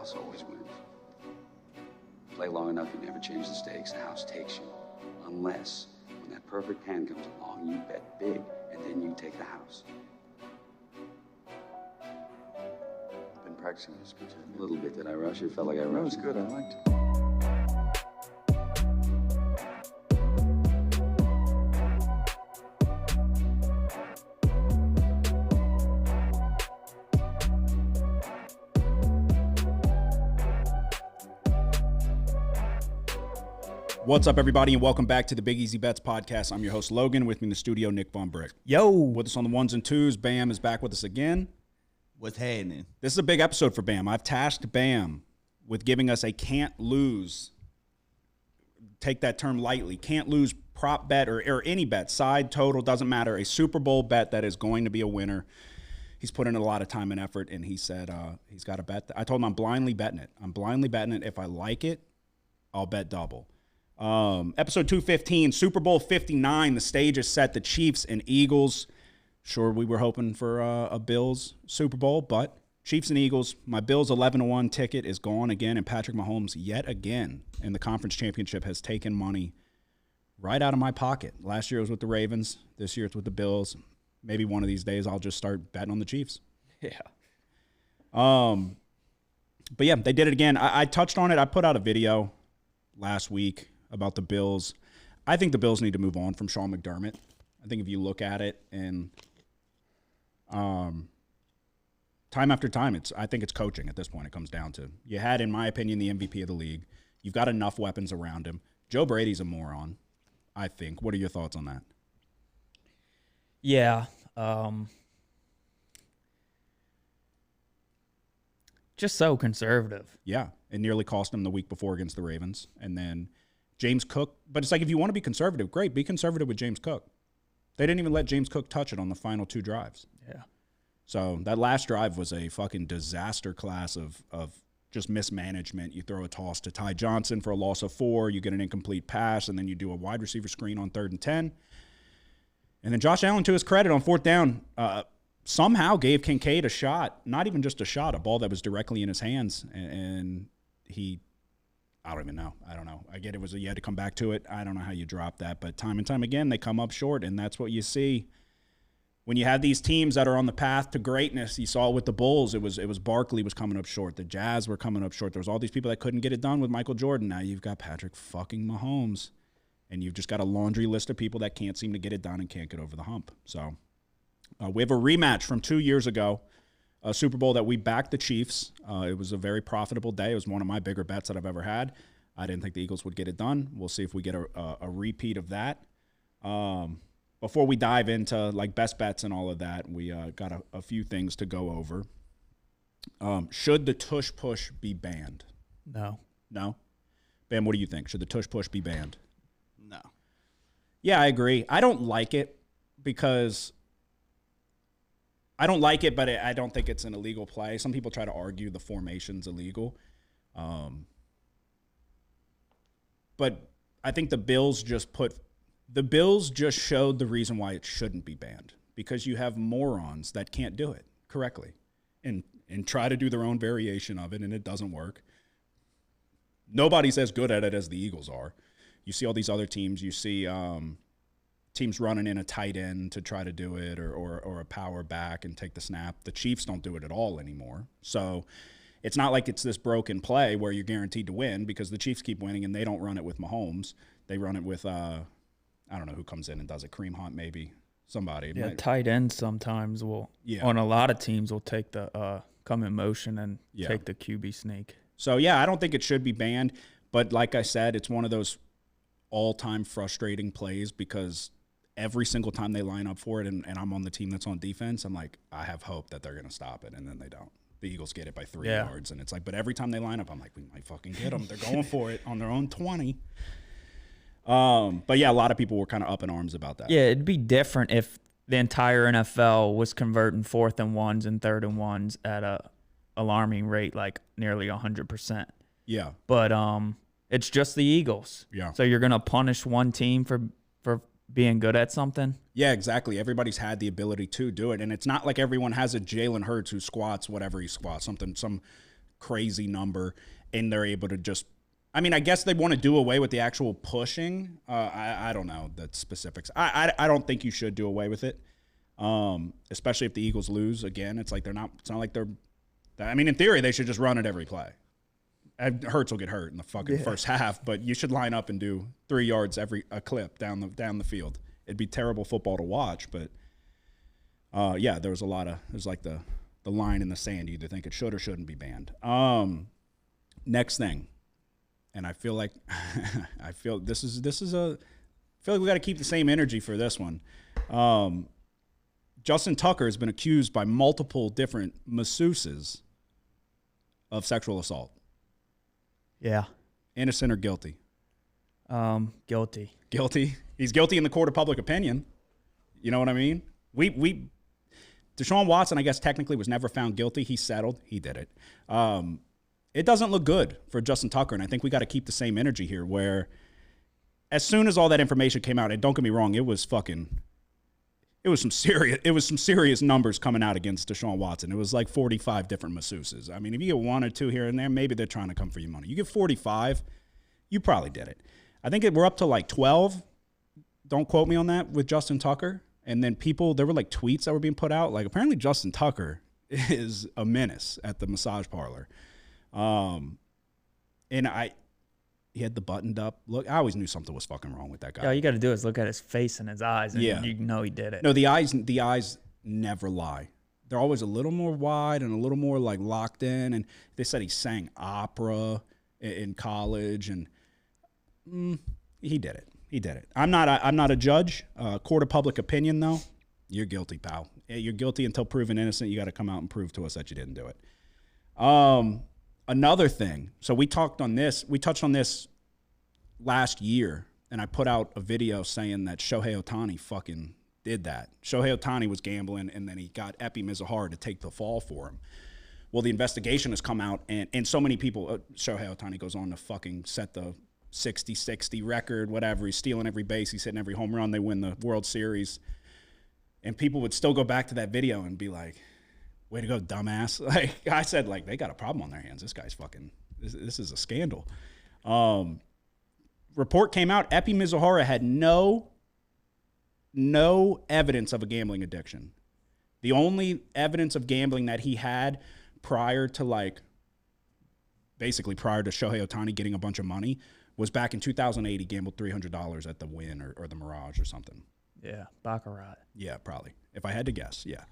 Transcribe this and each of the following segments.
house always wins. Play long enough, you never change the stakes, the house takes you. Unless, when that perfect hand comes along, you bet big, and then you take the house. I've been practicing this a little bit. Did I rush it? Felt like I rushed. That was good, I liked it. What's up, everybody, and welcome back to the Big Easy Bets podcast. I'm your host, Logan. With me in the studio, Nick Von Brick. Yo. With us on the ones and twos, Bam is back with us again. What's happening? This is a big episode for Bam. I've tasked Bam with giving us a can't lose, take that term lightly, can't lose prop bet or any bet, side, total, doesn't matter, a Super Bowl bet that is going to be a winner. He's put in a lot of time and effort, and he said he's got a bet. I told him I'm blindly betting it. I'm blindly betting it. If I like it, I'll bet double. Episode 215, Super Bowl 59. The stage is set. The Chiefs and Eagles. Sure, we were hoping for a Bills Super Bowl, but Chiefs and Eagles. My Bills 11-1 ticket is gone again, and Patrick Mahomes yet again in the conference championship has taken money right out of my pocket. Last year it was with the Ravens. This year it's with the Bills. Maybe one of these days I'll just start betting on the Chiefs. Yeah. But yeah, they did it again. I touched on it. I put out a video last week about the Bills. I think the Bills need to move on from Sean McDermott. I think if you look at it and time after time, I think it's coaching at this point. It comes down to you had, in my opinion, the MVP of the league. You've got enough weapons around him. Joe Brady's a moron, I think. What are your thoughts on that? Yeah. Just so conservative. Yeah. It nearly cost him the week before against the Ravens. And then James Cook. But it's like, if you want to be conservative, great. Be conservative with James Cook. They didn't even let James Cook touch it on the final two drives. Yeah. So that last drive was a fucking disaster class of just mismanagement. You throw a toss to Ty Johnson for a loss of 4. You get an incomplete pass, and then you do a wide receiver screen on 3rd and 10. And then Josh Allen, to his credit, on 4th down, somehow gave Kincaid a shot. Not even just a shot, a ball that was directly in his hands. And he, I don't even know. I don't know. I get it was you had to come back to it. I don't know how you drop that. But time and time again, they come up short, and that's what you see. When you have these teams that are on the path to greatness, you saw it with the Bulls. It was Barkley was coming up short. The Jazz were coming up short. There was all these people that couldn't get it done with Michael Jordan. Now you've got Patrick fucking Mahomes, and you've just got a laundry list of people that can't seem to get it done and can't get over the hump. So we have a rematch from 2 years ago, a Super Bowl that we backed the Chiefs. It was a very profitable day. It was one of my bigger bets that I've ever had. I didn't think the Eagles would get it done. We'll see if we get a repeat of that. Before we dive into like best bets and all of that, we got a few things to go over. Should the tush push be banned? No. No? Bam, what do you think? Should the tush push be banned? No. Yeah, I agree. I don't like it because I don't like it, but I don't think it's an illegal play. Some people try to argue the formation's illegal. But I think the Bills just showed the reason why it shouldn't be banned, because you have morons that can't do it correctly and try to do their own variation of it, and it doesn't work. Nobody's as good at it as the Eagles are. You see all these other teams. You see teams running in a tight end to try to do it or a power back and take the snap. The Chiefs don't do it at all anymore. So it's not like it's this broken play where you're guaranteed to win, because the Chiefs keep winning and they don't run it with Mahomes. They run it with I don't know who comes in and does it. Kareem Hunt, maybe. Somebody. Yeah, tight ends sometimes will, on a lot of teams, will take the come in motion and take the QB sneak. So, yeah, I don't think it should be banned. But like I said, it's one of those all-time frustrating plays, because every single time they line up for it and I'm on the team that's on defense, I'm like, I have hope that they're going to stop it, and then they don't. The Eagles get it by 3 yards, and it's like, but every time they line up, I'm like, we might fucking get them. They're going for it on their own 20. But yeah, a lot of people were kind of up in arms about that. Yeah, it'd be different if the entire NFL was converting 4th and 1s and 3rd and 1s at a alarming rate, like nearly 100%. Yeah. But it's just the Eagles. Yeah. So you're gonna punish one team for being good at something? Yeah, exactly. Everybody's had the ability to do it, and it's not like everyone has a Jalen Hurts who squats whatever he squats, some crazy number, and they're able to just. I mean, I guess they want to do away with the actual pushing. I don't know the specifics. I don't think you should do away with it, especially if the Eagles lose again. It's like they're not. It's not like they're. I mean, in theory, they should just run it every play. Hurts will get hurt in the fucking first half, but you should line up and do 3 yards a clip down the field. It'd be terrible football to watch, but yeah, there was like the line in the sand. You either think it should or shouldn't be banned. Next thing. And I feel like I feel like we got to keep the same energy for this one. Justin Tucker has been accused by multiple different masseuses of sexual assault. Yeah. Innocent or guilty? Guilty. Guilty. He's guilty in the court of public opinion. You know what I mean? Deshaun Watson, I guess technically was never found guilty. He settled. He did it. It doesn't look good for Justin Tucker, and I think we got to keep the same energy here where as soon as all that information came out, and don't get me wrong, it was some serious numbers coming out against Deshaun Watson. It was like 45 different masseuses. I mean, if you get 1 or 2 here and there, maybe they're trying to come for your money. You get 45, you probably did it. I think we're up to like 12. Don't quote me on that with Justin Tucker. And then there were like tweets that were being put out. Like apparently Justin Tucker is a menace at the massage parlor. And he had the buttoned up look. I always knew something was fucking wrong with that guy. Yeah, all you got to do is look at his face and his eyes, and you know he did it. No, the eyes never lie. They're always a little more wide and a little more like locked in. And they said he sang opera in college, and he did it. He did it. I'm not a judge. Court of public opinion, though, you're guilty, pal. You're guilty until proven innocent. You got to come out and prove to us that you didn't do it. Another thing. So we touched on this last year, and I put out a video saying that Shohei Ohtani fucking did that. Shohei Ohtani was gambling, and then he got Epi Mizuhara to take the fall for him. Well, the investigation has come out, and so many people, Shohei Ohtani goes on to fucking set the 60-60 record, whatever. He's stealing every base. He's hitting every home run. They win the World Series. And people would still go back to that video and be like, way to go, dumbass. Like I said, like they got a problem on their hands. This guy's fucking, this is a scandal. Report came out, Epi Mizuhara had no evidence of a gambling addiction. The only evidence of gambling that he had prior to Shohei Ohtani getting a bunch of money was back in 2008. He gambled $300 at the Wynn or the Mirage or something. Yeah, Baccarat. Yeah, probably. If I had to guess, yeah.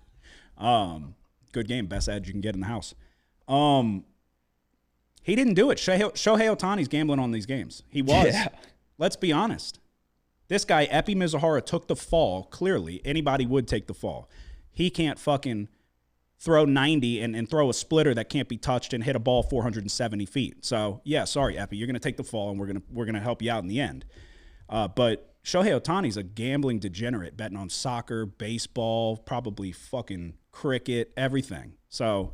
Good game, best edge you can get in the house. He didn't do it. Shohei Ohtani's gambling on these games. He was. Yeah. Let's be honest. This guy, Epi Mizuhara, took the fall. Clearly, anybody would take the fall. He can't fucking throw 90 and throw a splitter that can't be touched and hit a ball 470 feet. So, yeah, sorry, Epi. You're going to take the fall, and we're gonna help you out in the end. But Shohei Ohtani's a gambling degenerate, betting on soccer, baseball, probably fucking cricket, everything. So,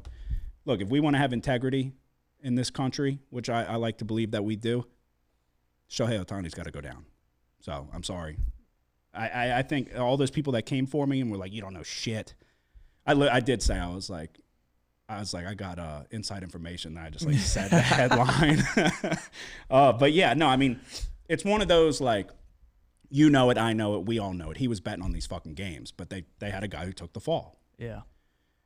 look, if we want to have integrity in this country, which I like to believe that we do, Shohei Ohtani's got to go down. So, I'm sorry. I think all those people that came for me and were like, you don't know shit. I did say, I was like, I got inside information that I just said the headline. But yeah, no, I mean, it's one of those you know it, I know it, we all know it. He was betting on these fucking games, but they had a guy who took the fall. Yeah.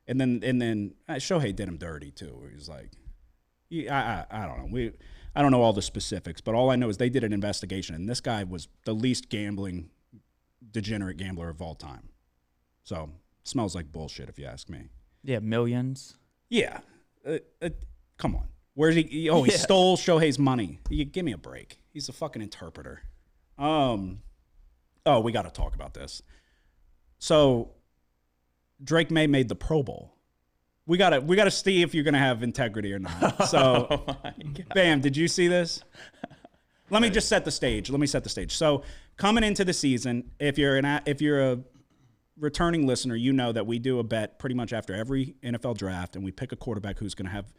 And then Shohei did him dirty too. He was like, I don't know. I don't know all the specifics, but all I know is they did an investigation, and this guy was the least degenerate gambler of all time. So it smells like bullshit if you ask me. Yeah, millions. Yeah. Come on. Where's he? Oh, he stole Shohei's money. Give me a break. He's a fucking interpreter. Oh, we got to talk about this. So Drake May made the Pro Bowl. We gotta see if you're gonna have integrity or not. So, bam, did you see this? Let me just set the stage. So, coming into the season, if you're a returning listener, you know that we do a bet pretty much after every NFL draft, and we pick a quarterback who's gonna have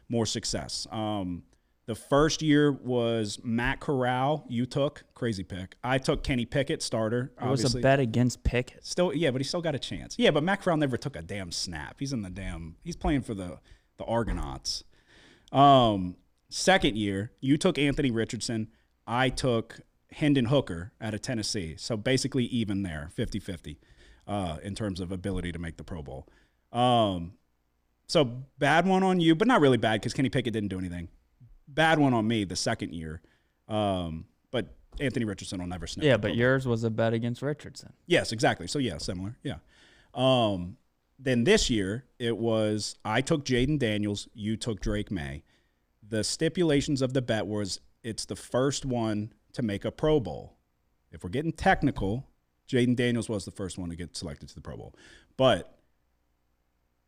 more success. The first year was Matt Corral. You took crazy pick. I took Kenny Pickett, starter. It was a bet against Pickett. Still, yeah, but he still got a chance. Yeah, but Matt Corral never took a damn snap. He's playing for the Argonauts. Second year, you took Anthony Richardson. I took Hendon Hooker out of Tennessee. So basically even there, 50-50 in terms of ability to make the Pro Bowl. So bad one on you, but not really bad because Kenny Pickett didn't do anything. Bad one on me the second year. But Anthony Richardson will never snap. Yeah, but yours was a bet against Richardson. Yes, exactly. So, yeah, similar. Yeah. Then this year, it was I took Jaden Daniels, you took Drake May. The stipulations of the bet was it's the first one to make a Pro Bowl. If we're getting technical, Jaden Daniels was the first one to get selected to the Pro Bowl. But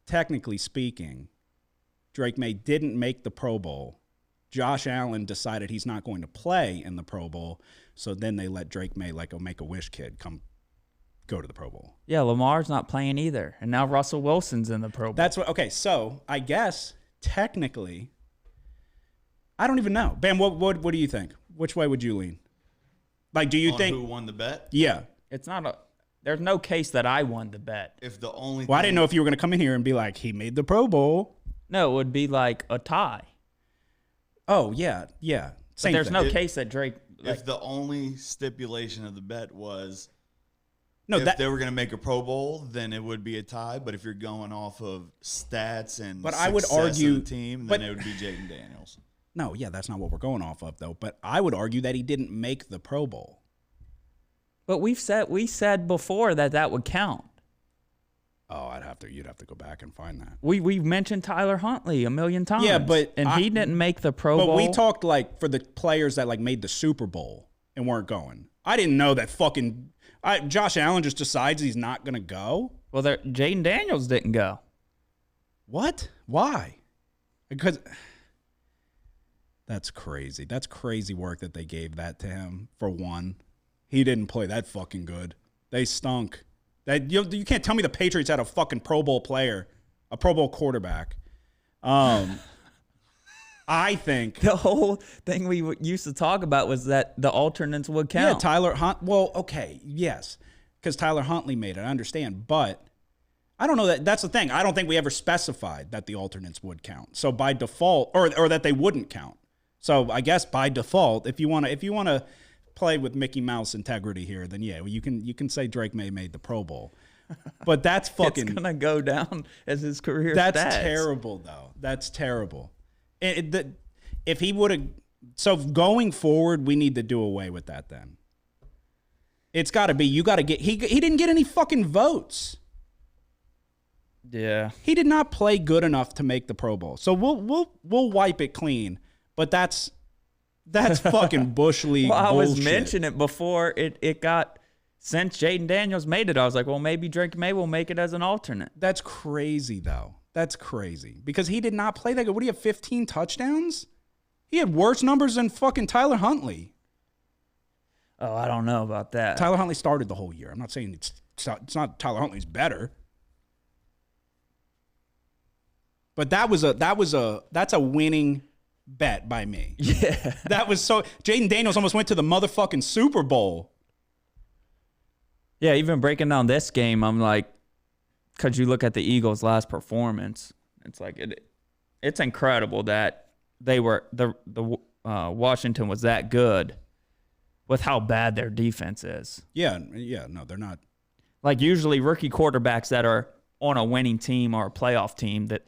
technically speaking, Drake May didn't make the Pro Bowl. Josh Allen decided he's not going to play in the Pro Bowl, so then they let Drake May, like a Make-A-Wish kid, go to the Pro Bowl. Yeah, Lamar's not playing either, and now Russell Wilson's in the Pro Bowl. That's what. Okay, so I guess technically, I don't even know. Bam, what do you think? Which way would you lean? Like, do you think who won the bet? Yeah, it's not a. There's no case that I won the bet. If the only. Well, I didn't know if you were going to come in here and be like, he made the Pro Bowl. No, it would be like a tie. Oh yeah. But there's no case that Drake. If the only stipulation of the bet was no, if they were going to make a Pro Bowl, then it would be a tie. But if you're going off of stats and I would argue of the team, then it would be Jaden Daniels. No, yeah, that's not what we're going off of though. But I would argue that he didn't make the Pro Bowl. But we said before that would count. Oh, you'd have to go back and find that. We've mentioned Tyler Huntley a million times. Yeah, but he didn't make the Pro Bowl. But we talked like for the players that like made the Super Bowl and weren't going. I didn't know that Josh Allen just decides he's not gonna go. Well, Jaden Daniels didn't go. What? Why? Because that's crazy. That's crazy work that they gave that to him for one. He didn't play that fucking good. They stunk. You can't tell me the Patriots had a fucking Pro Bowl player, a Pro Bowl quarterback. I think the whole thing we used to talk about was that the alternates would count. Yeah, Tyler Hunt. Well, okay, yes, because Tyler Huntley made it. I understand, but I don't know that's the thing. I don't think we ever specified that the alternates would count. So by default, or that they wouldn't count. So I guess by default, if you want to play with Mickey Mouse integrity here, then yeah, you can say Drake May made the Pro Bowl. But that's fucking... It's going to go down as his career That's stats. Terrible, though. That's terrible. If he would have... So going forward, we need to do away with that then. It's got to be... You got to get... He didn't get any fucking votes. Yeah. He did not play good enough to make the Pro Bowl. So we'll wipe it clean. But that's fucking Bush League well, I bullshit. was mentioning it before it got... Since Jaden Daniels made it, I was like, well, maybe Drake May will make it as an alternate. That's crazy, though. That's crazy. Because he did not play that good. What do you have, 15 touchdowns? He had worse numbers than fucking Tyler Huntley. Oh, I don't know about that. Tyler Huntley started the whole year. I'm not saying it's not Tyler Huntley's better. But that's a winning bet by me. Yeah. That was so... Jaden Daniels almost went to the motherfucking Super Bowl. Yeah, even breaking down this game, I'm like, because you look at the Eagles' last performance, it's like it's incredible that they were Washington was that good with how bad their defense is. Yeah, no, they're not. Like usually rookie quarterbacks that are on a winning team or a playoff team that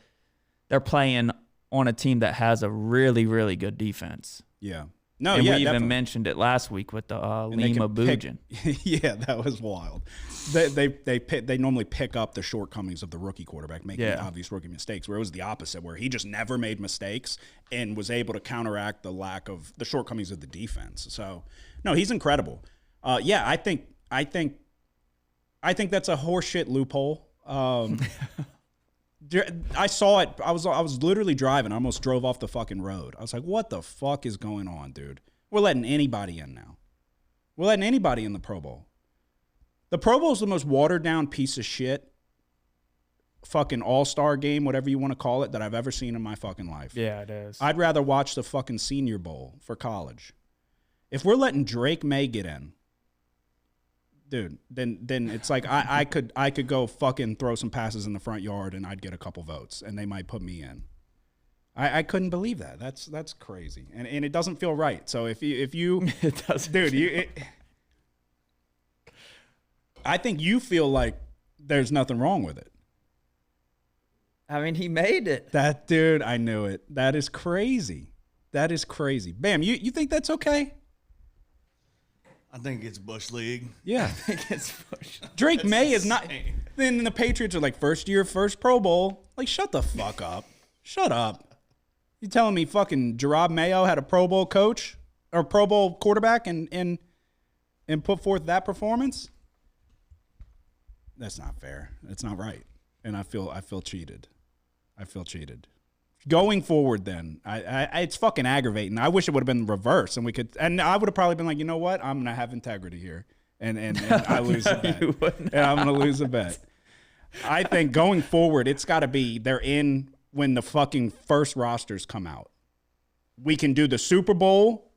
they're playing on a team that has a really, really good defense. Yeah. No, and yeah, we even definitely. mentioned it last week with the Lima Bujin. Yeah, that was wild. They normally pick up the shortcomings of the rookie quarterback, making obvious rookie mistakes, where it was the opposite, where he just never made mistakes and was able to counteract the shortcomings of the defense. So, no, he's incredible. Yeah, I think that's a horseshit loophole. I saw it. I was literally driving. I almost drove off the fucking road. I was like, what the fuck is going on, dude? We're letting anybody in now. We're letting anybody in the Pro Bowl. The Pro Bowl is the most watered down piece of shit fucking all-star game, whatever you want to call it, that I've ever seen in my fucking life. Yeah, it is. I'd rather watch the fucking Senior Bowl for college. If we're letting Drake May get in, dude, then it's like I could go fucking throw some passes in the front yard and I'd get a couple votes and they might put me in. I couldn't believe that. That's crazy, and it doesn't feel right. So if you It doesn't, dude, I think you feel like there's nothing wrong with it. I mean, he made it. That dude, I knew it. That is crazy. That is crazy. Bam, you think that's okay? I think it's Bush League. Yeah. I think it's Bush. Drake That's May is not. insane. Then the Patriots are like first year, first Pro Bowl. Like, shut the fuck up. Shut up. You telling me fucking Gerard Mayo had a Pro Bowl coach or Pro Bowl quarterback and put forth that performance? That's not fair. That's not right. And I feel cheated. I feel cheated. Going forward, then, I it's fucking aggravating. I wish it would have been reverse, and I would have probably been like, you know what, I'm gonna have integrity here, and I lose a bet, and I'm gonna lose a bet. I think going forward, it's got to be they're in when the fucking first rosters come out. We can do the Super Bowl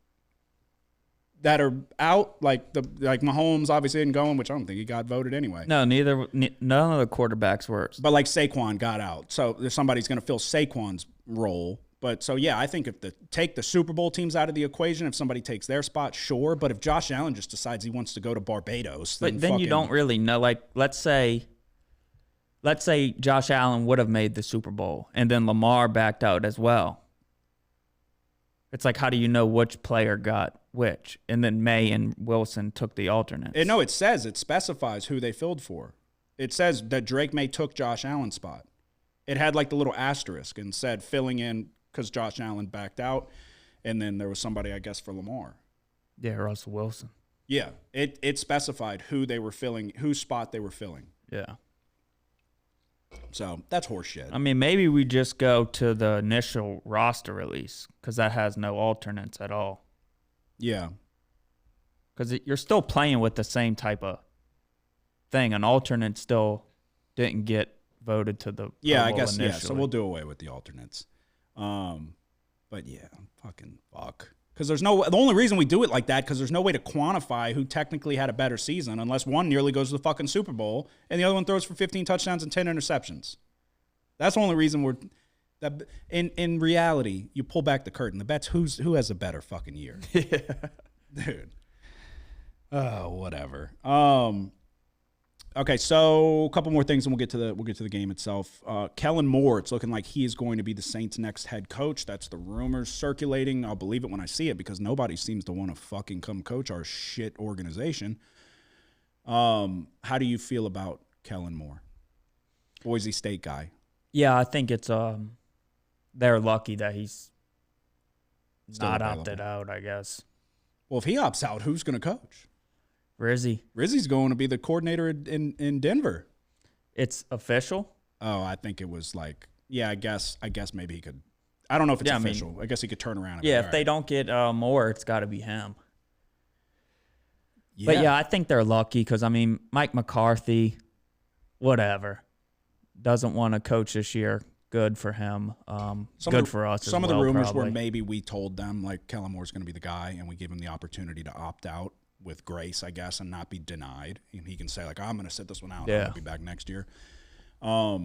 that are out, like Mahomes obviously isn't going, which I don't think he got voted anyway. No, none of the quarterbacks were. But like Saquon got out, so there's somebody's going to fill Saquon's role. But so yeah, I think if take the Super Bowl teams out of the equation, if somebody takes their spot, sure. But if Josh Allen just decides he wants to go to Barbados, Then you don't really know. Like, let's say Josh Allen would have made the Super Bowl, and then Lamar backed out as well. It's like, how do you know which player got which? And then May and Wilson took the alternates. It specifies who they filled for. It says that Drake May took Josh Allen's spot. It had like the little asterisk and said filling in because Josh Allen backed out, and then there was somebody, I guess, for Lamar. Yeah, Russell Wilson. Yeah, it specified who they were filling, whose spot they were filling. Yeah. So that's horseshit. I mean, maybe we just go to the initial roster release because that has no alternates at all. Yeah. Because you're still playing with the same type of thing. An alternate still didn't get voted to the Yeah, Pro I Bowl guess, initially. yeah. So we'll do away with the alternates. But yeah, fucking fuck. Because the only reason we do it like that, because there's no way to quantify who technically had a better season unless one nearly goes to the fucking Super Bowl and the other one throws for 15 touchdowns and 10 interceptions. That's the only reason that in reality, you pull back the curtain. The bet's who has a better fucking year. Yeah. Dude. Oh, whatever. Okay, so a couple more things, and we'll get to the game itself. Kellen Moore, it's looking like he is going to be the Saints' next head coach. That's the rumors circulating. I'll believe it when I see it because nobody seems to want to fucking come coach our shit organization. How do you feel about Kellen Moore, Boise State guy? Yeah, I think it's they're lucky that he's Still not available. opted out, I guess. Well, if he opts out, who's going to coach? Rizzy's going to be the coordinator in Denver. It's official? Oh, I think it was like, yeah, I guess maybe he could. I don't know if it's official. I guess he could turn around. And Yeah, be, if they don't get Moore, it's got to be him. Yeah. But yeah, I think they're lucky because, I mean, Mike McCarthy, whatever, doesn't want to coach this year. Good for him. Good for us as well. Some of the rumors probably. were maybe we told them like Kellen Moore's going to be the guy, and we give him the opportunity to opt out with grace, I guess, and not be denied. And he can say like, I'm going to sit this one out. Yeah. I'm going to be back next year. I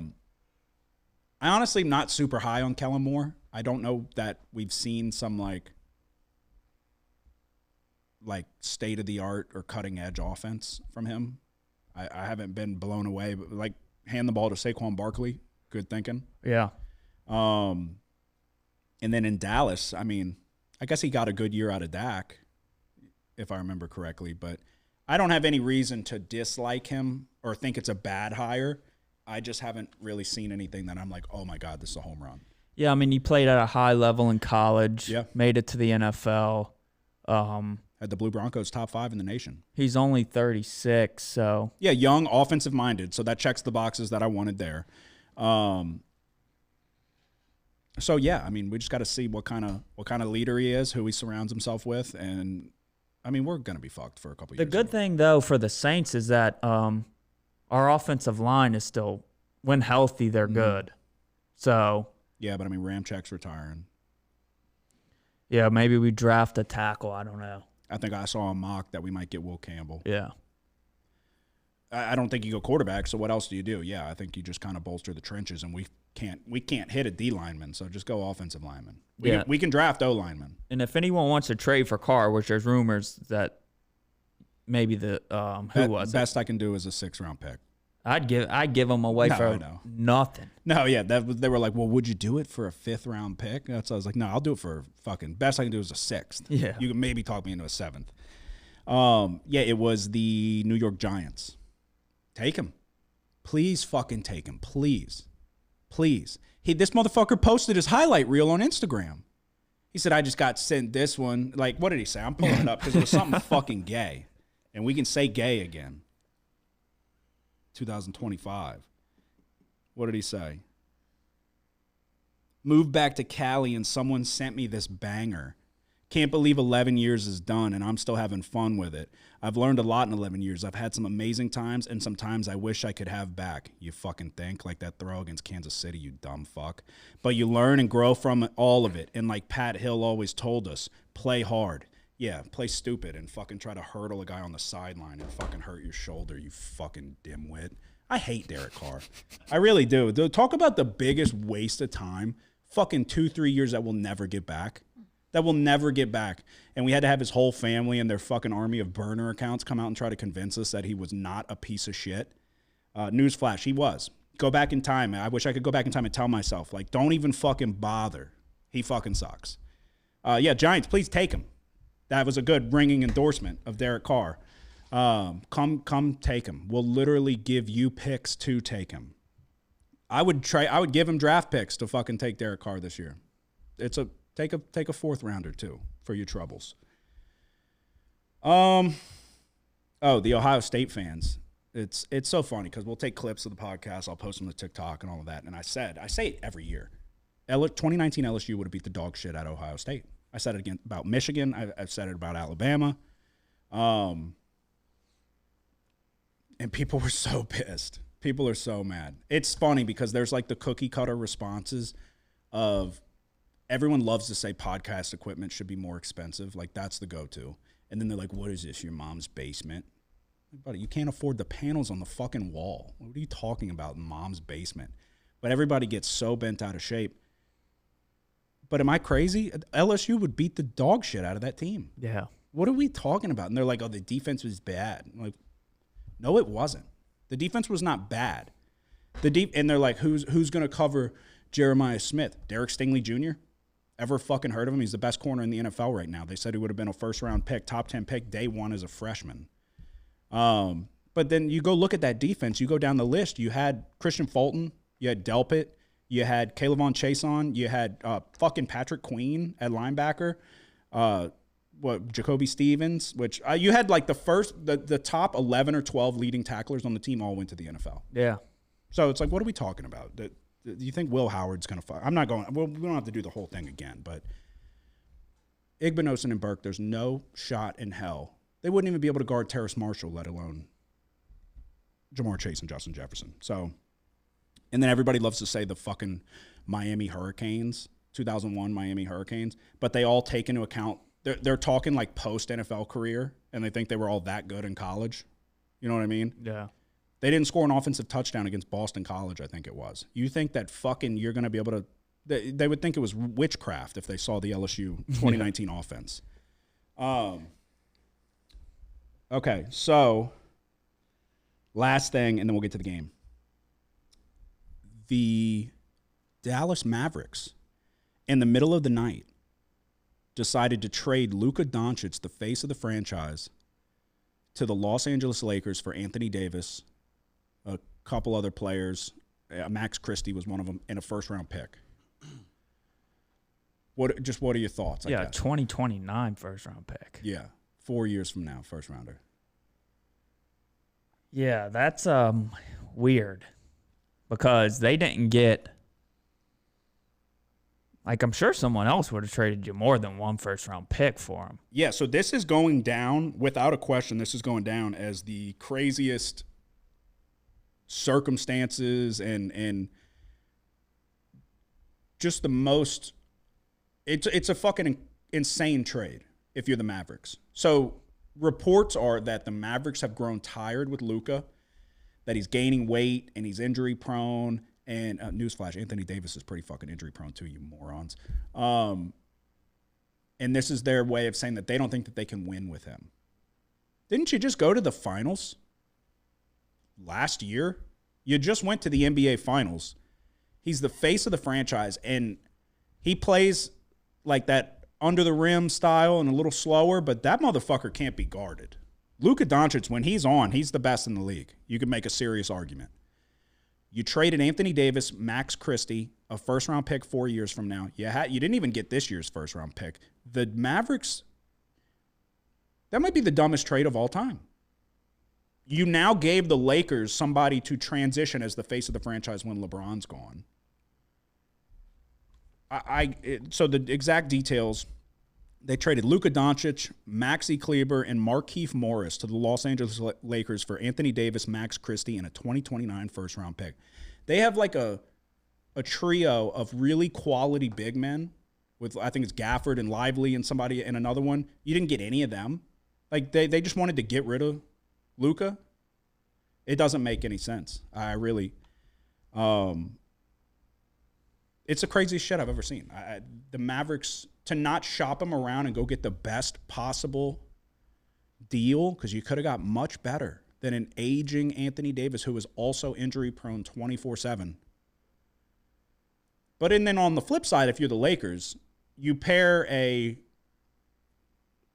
honestly am not super high on Kellen Moore. I don't know that we've seen some like state of the art or cutting edge offense from him. I haven't been blown away, but like hand the ball to Saquon Barkley. Good thinking. Yeah. And then in Dallas, I mean, I guess he got a good year out of Dak, if I remember correctly. But I don't have any reason to dislike him or think it's a bad hire. I just haven't really seen anything that I'm like, oh, my God, this is a home run. Yeah, I mean, he played at a high level in college. Yeah. Made it to the NFL. Had the Blue Broncos top 5 in the nation. He's only 36, so. Yeah, young, offensive-minded. So that checks the boxes that I wanted there. So yeah, I mean, we just got to see what kind of leader he is, who he surrounds himself with, and I mean, we're gonna be fucked for a couple years. The good thing though for the Saints is that our offensive line is still, when healthy, they're good. So yeah, but I mean, Ramchek's retiring. Yeah, maybe we draft a tackle. I don't know. I think I saw a mock that we might get Will Campbell. Yeah. I don't think you go quarterback, so what else do you do? Yeah, I think you just kind of bolster the trenches, and we we can't hit a D lineman, so just go offensive lineman. We can draft O lineman. And if anyone wants to trade for Carr, which there's rumors that maybe best I can do is a 6th-round pick. I'd give them away for nothing. No, yeah, they were like, well, would you do it for a 5th-round pick? That's I was like, no, I'll do it for fucking best I can do is a 6th. Yeah, you can maybe talk me into a 7th. Yeah, it was the New York Giants. Take him, please, fucking take him, please. This motherfucker posted his highlight reel on Instagram. He said, I just got sent this one. Like, what did he say? I'm pulling it up because it was something fucking gay, and we can say gay again. 2025. What did he say? Moved back to Cali and someone sent me this banger. Can't believe 11 years is done and I'm still having fun with it. I've learned a lot in 11 years. I've had some amazing times and some times I wish I could have back. You fucking think? Like that throw against Kansas City, you dumb fuck. But you learn and grow from all of it. And like Pat Hill always told us, play hard. Yeah, play stupid and fucking try to hurdle a guy on the sideline and fucking hurt your shoulder, you fucking dimwit. I hate Derek Carr. I really do. Talk about the biggest waste of time. Fucking 2-3 years that we'll never get back. And we had to have his whole family and their fucking army of burner accounts come out and try to convince us that he was not a piece of shit. Newsflash, he was. Go back in time. I wish I could go back in time and tell myself, like, don't even fucking bother. He fucking sucks. Yeah, Giants, please take him. That was a good ringing endorsement of Derek Carr. Come take him. We'll literally give you picks to take him. I would give him draft picks to fucking take Derek Carr this year. Take a 4th rounder too for your troubles. The Ohio State fans. It's so funny because we'll take clips of the podcast. I'll post them to TikTok and all of that. And I say it every year. 2019 LSU would have beat the dog shit out of Ohio State. I said it again about Michigan. I've said it about Alabama. And people were so pissed. People are so mad. It's funny because there's like the cookie cutter responses of everyone loves to say podcast equipment should be more expensive. Like that's the go-to. And then they're like, what is this, your mom's basement? Buddy, you can't afford the panels on the fucking wall. What are you talking about, mom's basement? But everybody gets so bent out of shape. But am I crazy? LSU would beat the dog shit out of that team. Yeah. What are we talking about? And they're like, oh, the defense was bad. I'm like, no, it wasn't. The defense was not bad. And they're like, who's going to cover Jeremiah Smith? Derek Stingley Jr.? Ever fucking heard of him? He's the best corner in the NFL right now. They said he would have been a 1st-round pick, top 10 pick, day 1 as a freshman. But then you go look at that defense. You go down the list. You had Christian Fulton. You had Delpit. You had Kayvon Chason. You had fucking Patrick Queen at linebacker. Jacoby Stevens, which you had like the top 11 or 12 leading tacklers on the team all went to the NFL. Yeah. So it's like, what are we talking about? Do you think Will Howard's going to – I'm not going – well, we don't have to do the whole thing again, but Igbinosun and Burke, there's no shot in hell. They wouldn't even be able to guard Terrace Marshall, let alone Jamar Chase and Justin Jefferson. So – and then everybody loves to say the fucking Miami Hurricanes, 2001 Miami Hurricanes, but they all take into account they're talking like post-NFL career, and they think they were all that good in college. You know what I mean? Yeah. They didn't score an offensive touchdown against Boston College, I think it was. You think that fucking you're going to be able to – they would think it was witchcraft if they saw the LSU 2019 offense. Okay, so last thing, and then we'll get to the game. The Dallas Mavericks, in the middle of the night, decided to trade Luka Doncic, the face of the franchise, to the Los Angeles Lakers for Anthony Davis, a couple other players. Max Christie was one of them, and a 1st-round pick. What are your thoughts? 2029 1st-round pick. Yeah, 4 years from now, 1st-rounder. Yeah, that's weird. Because they didn't get, like, I'm sure someone else would have traded you more than 1 1st-round pick for him. Yeah, so this is going down, without a question, this is going down as the craziest circumstances and just the most, it's a fucking insane trade if you're the Mavericks. So reports are that the Mavericks have grown tired with Luka, that he's gaining weight and he's injury prone, And newsflash, Anthony Davis is pretty fucking injury prone too, you morons. And this is their way of saying that they don't think that they can win with him. Didn't you just go to the finals last year? You just went to the NBA finals. He's the face of the franchise, and he plays like that under the rim style and a little slower, but that motherfucker can't be guarded. Luka Doncic, when he's on, he's the best in the league. You can make a serious argument. You traded Anthony Davis, Max Christie, a first-round pick 4 years from now. You didn't even get this year's first-round pick. The Mavericks, that might be the dumbest trade of all time. You now gave the Lakers somebody to transition as the face of the franchise when LeBron's gone. So the exact details, they traded Luka Doncic, Maxi Kleber, and Markieff Morris to the Los Angeles Lakers for Anthony Davis, Max Christie, and a 2029 first-round pick. They have like a trio of really quality big men with, I think it's Gafford and Lively and somebody and another one. You didn't get any of them. Like, they just wanted to get rid of Luka. It doesn't make any sense. It's the craziest shit I've ever seen. The Mavericks, to not shop him around and go get the best possible deal, because you could have got much better than an aging Anthony Davis who is also injury prone 24/7. But then on the flip side, if you're the Lakers, you pair a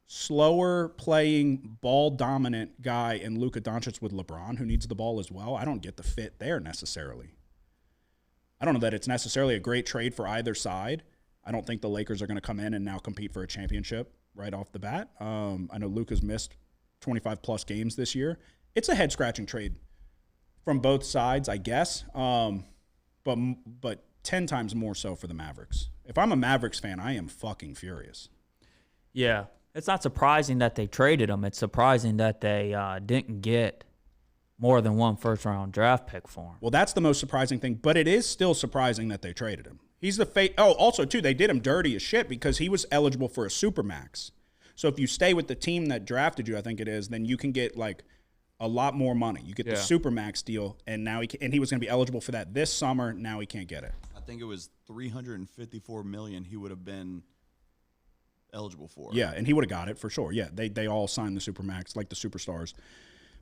slower playing ball dominant guy in Luka Doncic with LeBron, who needs the ball as well. I don't get the fit there necessarily. I don't know that it's necessarily a great trade for either side. I don't think the Lakers are going to come in and now compete for a championship right off the bat. I know Luka's missed 25-plus games this year. It's a head-scratching trade from both sides, I guess, but 10 times more so for the Mavericks. If I'm a Mavericks fan, I am fucking furious. Yeah. It's not surprising that they traded him. It's surprising that they didn't get more than one first-round draft pick for him. Well, that's the most surprising thing, but it is still surprising that they traded him. He's the face. Oh, also, too, they did him dirty as shit because he was eligible for a Supermax. So if you stay with the team that drafted you, I think it is, then you can get, like, a lot more money. You get the Supermax deal, and now he was going to be eligible for that this summer. Now he can't get it. I think it was $354 million he would have been eligible for. Yeah, and he would have got it for sure. Yeah, they all signed the Supermax, like the superstars.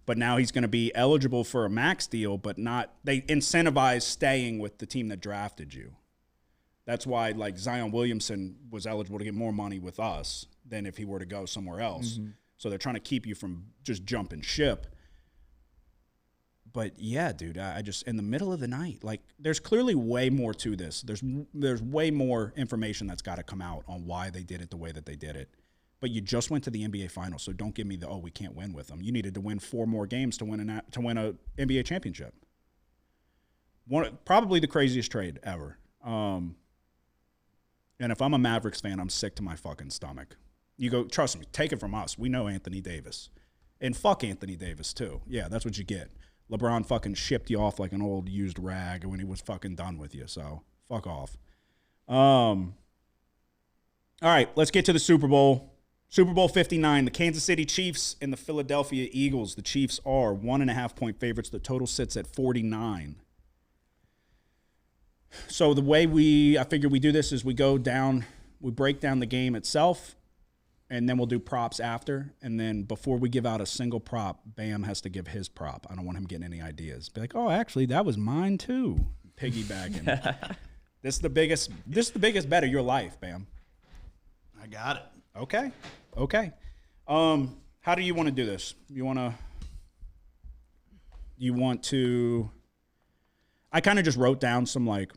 But now he's going to be eligible for a max deal, but not – they incentivize staying with the team that drafted you. That's why, like, Zion Williamson was eligible to get more money with us than if he were to go somewhere else. Mm-hmm. So they're trying to keep you from just jumping ship. But, yeah, dude, I just – in the middle of the night, like, there's clearly way more to this. There's way more information that's got to come out on why they did it the way that they did it. But you just went to the NBA Finals, so don't give me the, we can't win with them. You needed to win 4 more games to win a NBA championship. Probably the craziest trade ever. And if I'm a Mavericks fan, I'm sick to my fucking stomach. You go, trust me, take it from us. We know Anthony Davis. And fuck Anthony Davis, too. Yeah, that's what you get. LeBron fucking shipped you off like an old used rag when he was fucking done with you, so fuck off. All right, let's get to the Super Bowl. Super Bowl 59, the Kansas City Chiefs and the Philadelphia Eagles. The Chiefs are 1.5-point favorites. The total sits at 49. So the way I figure we do this is we break down the game itself, and then we'll do props after. And then before we give out a single prop, Bam has to give his prop. I don't want him getting any ideas. Be like, oh, actually, that was mine too. Piggybacking. This is the biggest bet of your life, Bam. I got it. Okay. How do you want to do this? You want to I kind of just wrote down some like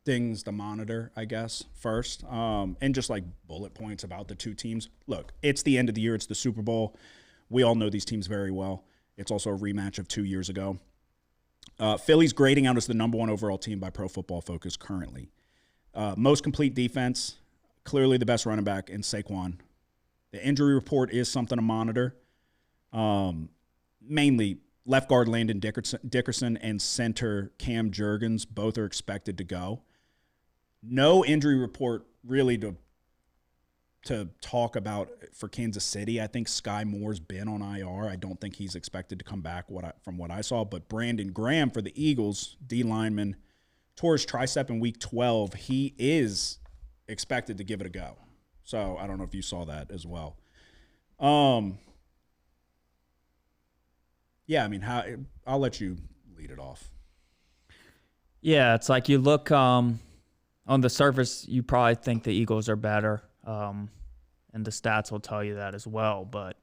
things to monitor, I guess, first. And just like bullet points about the two teams. Look, it's the end of the year, it's the Super Bowl. We all know these teams very well. It's also a rematch of 2 years ago. Philly's grading out as the number 1 overall team by Pro Football Focus currently. Most complete defense. Clearly the best running back in Saquon. The injury report is something to monitor. Mainly left guard Landon Dickerson and center Cam Jurgens both are expected to go. No injury report really to to talk about for Kansas City. I think Sky Moore's been on IR. I don't think he's expected to come back from what I saw. But Brandon Graham for the Eagles, D lineman, tore his tricep in week 12. He is expected to give it a go. So I don't know if you saw that as well. Yeah, I mean, I'll let you lead it off. Yeah, it's like you look on the surface, you probably think the Eagles are better, and the stats will tell you that as well. But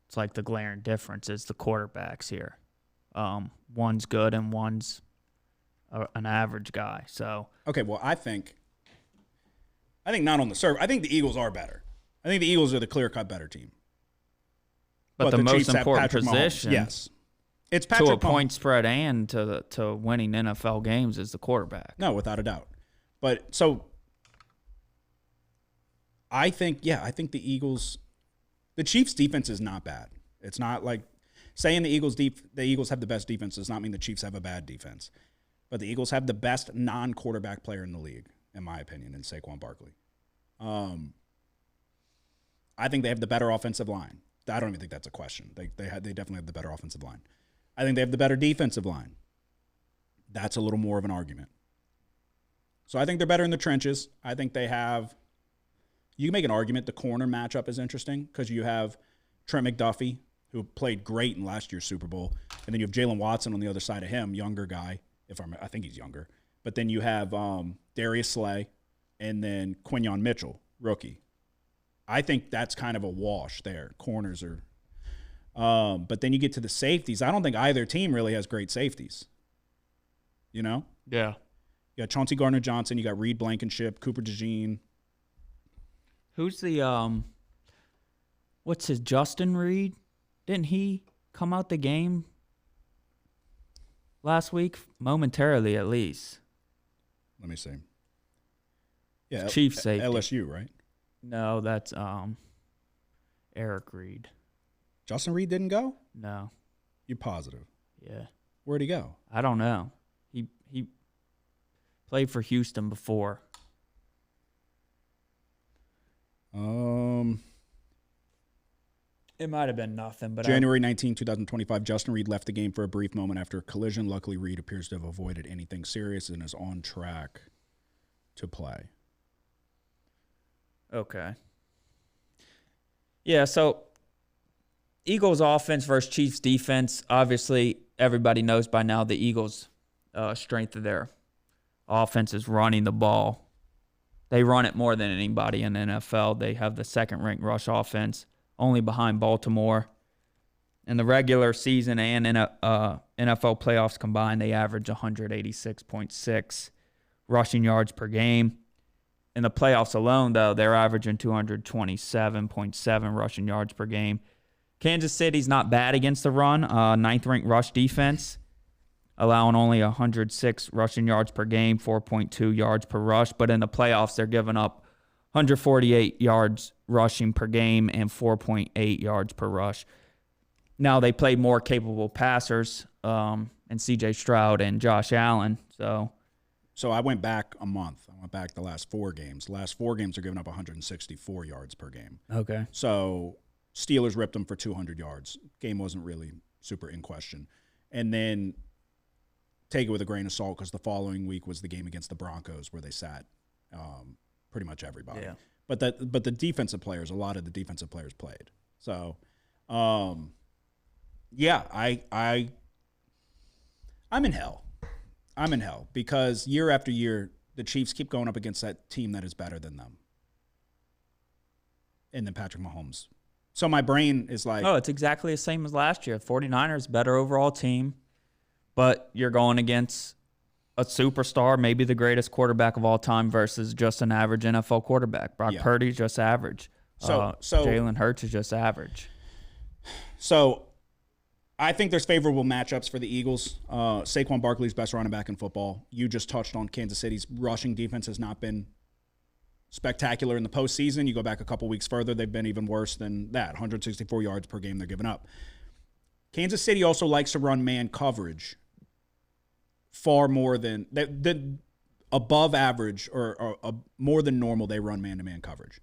it's like the glaring difference is the quarterbacks here. One's good and one's an average guy. So okay, well, I think not on the surface. I think the Eagles are better. I think the Eagles are the clear-cut better team. But the most Chiefs have important Patrick Mahomes. position, yes, it's Patrick to a Mahomes. point spread and to winning NFL games is the quarterback. No, without a doubt. But so I think the Chiefs' defense is not bad. It's not like saying the Eagles have the best defense does not mean the Chiefs have a bad defense. But the Eagles have the best non-quarterback player in the league, in my opinion, in Saquon Barkley. I think they have the better offensive line. I don't even think that's a question. They definitely have the better offensive line. I think they have the better defensive line. That's a little more of an argument. So I think they're better in the trenches. I think they have – you can make an argument the corner matchup is interesting because you have Trent McDuffie, who played great in last year's Super Bowl, and then you have Jalen Watson on the other side of him, younger guy. I think he's younger. But then you have Darius Slay and then Quinyon Mitchell, rookie. I think that's kind of a wash there. Corners are but then you get to the safeties. I don't think either team really has great safeties. You know? Yeah. You got Chauncey Gardner-Johnson. You got Reed Blankenship, Cooper DeJean. Who's the what's his Justin Reed? Didn't he come out the game last week momentarily at least? Let me see. Yeah, Chief safety. LSU, right? No, that's Eric Reed. Justin Reed didn't go? No. You positive? Yeah. Where'd he go? I don't know. He played for Houston before. It might have been nothing, but January 19, 2025, Justin Reed left the game for a brief moment after a collision. Luckily, Reed appears to have avoided anything serious and is on track to play. Okay. Yeah, so Eagles offense versus Chiefs defense. Obviously, everybody knows by now the Eagles' strength of their offense is running the ball. They run it more than anybody in the NFL. They have the second-ranked rush offense, only behind Baltimore. In the regular season and in NFL playoffs combined, they average 186.6 rushing yards per game. In the playoffs alone, though, they're averaging 227.7 rushing yards per game. Kansas City's not bad against the run, ninth-ranked rush defense, allowing only 106 rushing yards per game, 4.2 yards per rush. But in the playoffs, they're giving up 148 yards rushing per game and 4.8 yards per rush. Now, they play more capable passers, and C.J. Stroud and Josh Allen, So I went back a month. I went back the last 4 games. The last 4 games are giving up 164 yards per game. Okay. So Steelers ripped them for 200 yards. Game wasn't really super in question. And then take it with a grain of salt because the following week was the game against the Broncos where they sat pretty much everybody. Yeah. But the defensive players, a lot of the defensive players played. So, yeah, I'm in hell. I'm in hell because year after year, the Chiefs keep going up against that team that is better than them. And then Patrick Mahomes. So my brain is like... Oh, it's exactly the same as last year. 49ers, better overall team, but you're going against a superstar, maybe the greatest quarterback of all time versus just an average NFL quarterback. Brock Purdy's just average. So Jalen Hurts is just average. So... I think there's favorable matchups for the Eagles. Saquon Barkley's best running back in football. You just touched on Kansas City's rushing defense has not been spectacular in the postseason. You go back a couple weeks further, they've been even worse than that. 164 yards per game they're giving up. Kansas City also likes to run man coverage far more than above average or more than normal. They run man-to-man coverage.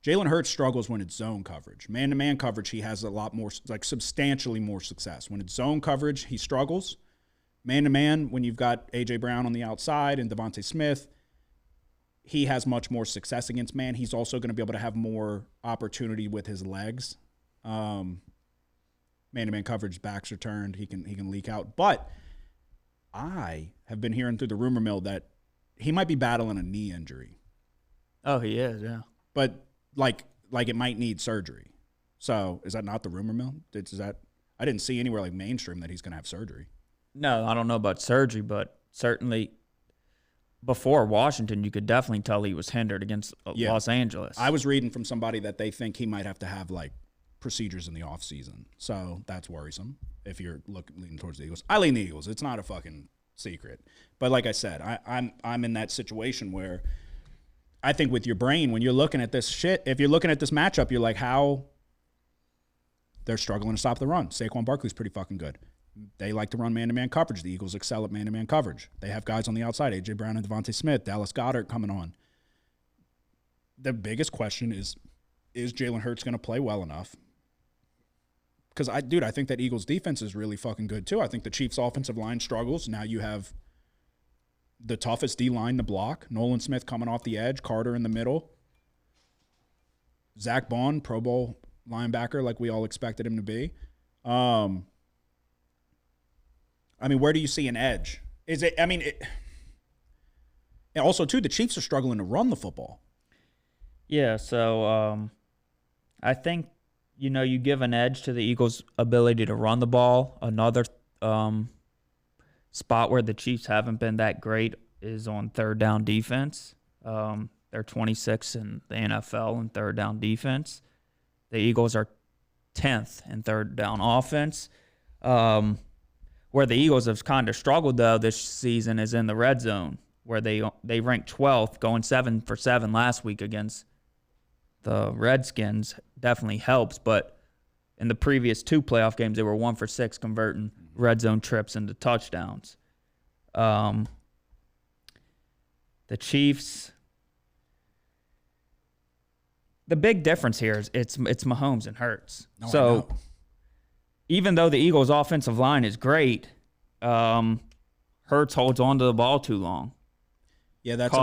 Jalen Hurts struggles when it's zone coverage. Man-to-man coverage, he has a lot more, like substantially more success. When it's zone coverage, he struggles. Man-to-man, when you've got A.J. Brown on the outside and Devontae Smith, he has much more success against man. He's also going to be able to have more opportunity with his legs. Man-to-man coverage, backs are turned. He can leak out. But I have been hearing through the rumor mill that he might be battling a knee injury. Oh, he is, yeah. But like it might need surgery. So is that not the rumor mill? Is that, I didn't see anywhere like mainstream that he's going to have surgery. No, I don't know about surgery, but certainly before Washington, you could definitely tell he was hindered against Los Angeles. I was reading from somebody that they think he might have to have like procedures in the offseason. So that's worrisome if you're leaning towards the Eagles. I lean the Eagles. It's not a fucking secret. But like I said, I'm in that situation where I think with your brain, when you're looking at this shit, if you're looking at this matchup, you're like, how they're struggling to stop the run. Saquon Barkley's pretty fucking good. They like to run man-to-man coverage. The Eagles excel at man-to-man coverage. They have guys on the outside, A.J. Brown and Devontae Smith, Dallas Goedert coming on. The biggest question is Jalen Hurts going to play well enough? Because, I think that Eagles defense is really fucking good, too. I think the Chiefs' offensive line struggles. Now you have the toughest D-line to block. Nolan Smith coming off the edge, Carter in the middle. Zach Bond, Pro Bowl linebacker like we all expected him to be. Where do you see an edge? And also, too, the Chiefs are struggling to run the football. Yeah, so I think, you give an edge to the Eagles' ability to run the ball. Another spot where the Chiefs haven't been that great is on third down defense. They're 26th in the NFL in third down defense. The Eagles are 10th in third down offense. Where the Eagles have kind of struggled, though, this season is in the red zone, where they ranked 12th, going 7 for 7 last week against the Redskins. Definitely helps, but in the previous 2 playoff games, they were 1 for 6 converting red zone trips into touchdowns. The Chiefs, the big difference here is it's Mahomes and Hurts. No, so even though the Eagles' offensive line is great, Hurts holds on to the ball too long. Yeah, that's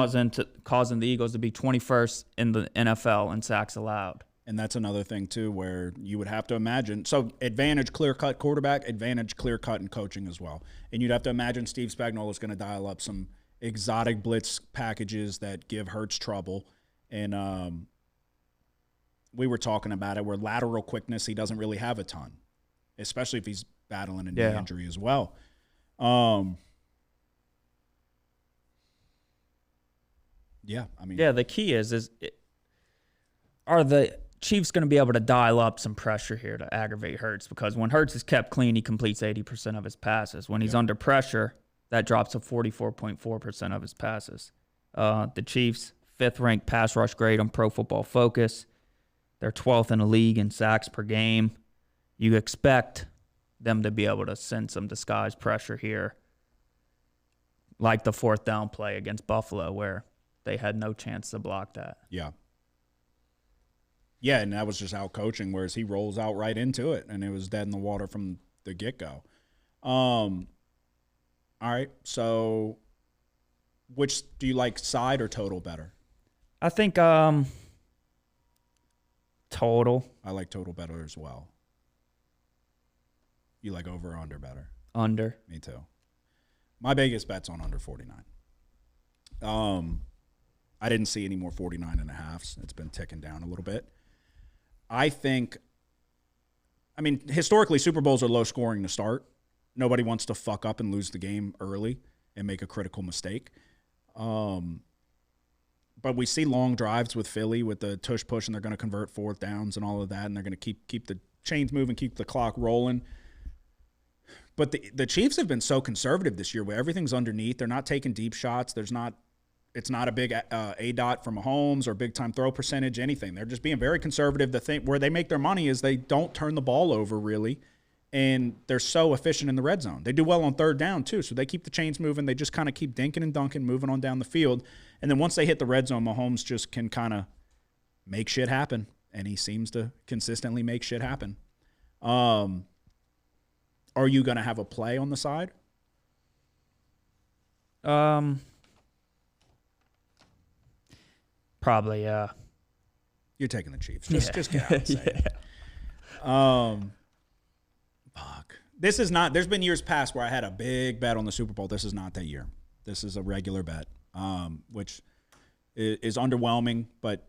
causing the Eagles to be 21st in the NFL in sacks allowed. And that's another thing, too, where you would have to imagine. So advantage clear-cut quarterback, advantage clear-cut in coaching as well. And you'd have to imagine Steve Spagnuolo is going to dial up some exotic blitz packages that give Hurts trouble. And we were talking about it, where lateral quickness, he doesn't really have a ton, especially if he's battling a knee injury as well. The key is are the Chiefs going to be able to dial up some pressure here to aggravate Hurts? Because when Hurts is kept clean, he completes 80% of his passes. When he's under pressure, that drops to 44.4% of his passes. The Chiefs, 5th-ranked pass rush grade on Pro Football Focus. They're 12th in the league in sacks per game. You expect them to be able to send some disguised pressure here, like the 4th down play against Buffalo, where they had no chance to block that. Yeah. Yeah, and that was just out coaching, whereas he rolls out right into it, and it was dead in the water from the get-go. All right, so which do you like, side or total better? I think total. I like total better as well. You like over or under better? Under. Me too. My biggest bet's on under 49. I didn't see any more 49.5s. It's been ticking down a little bit. I think, historically, Super Bowls are low scoring to start. Nobody wants to fuck up and lose the game early and make a critical mistake. But we see long drives with Philly with the tush push, and they're going to convert 4th downs and all of that, and they're going to keep the chains moving, keep the clock rolling. But the Chiefs have been so conservative this year, where everything's underneath. They're not taking deep shots. It's not a big A-dot from Mahomes or big-time throw percentage, anything. They're just being very conservative. The thing where they make their money is they don't turn the ball over, really, and they're so efficient in the red zone. They do well on 3rd down, too, so they keep the chains moving. They just kind of keep dinking and dunking, moving on down the field. And then once they hit the red zone, Mahomes just can kind of make shit happen, and he seems to consistently make shit happen. Are you going to have a play on the side? Probably, yeah. You're taking the Chiefs. Just get out and say it. Fuck. This is not. There's been years past where I had a big bet on the Super Bowl. This is not that year. This is a regular bet, which is underwhelming. But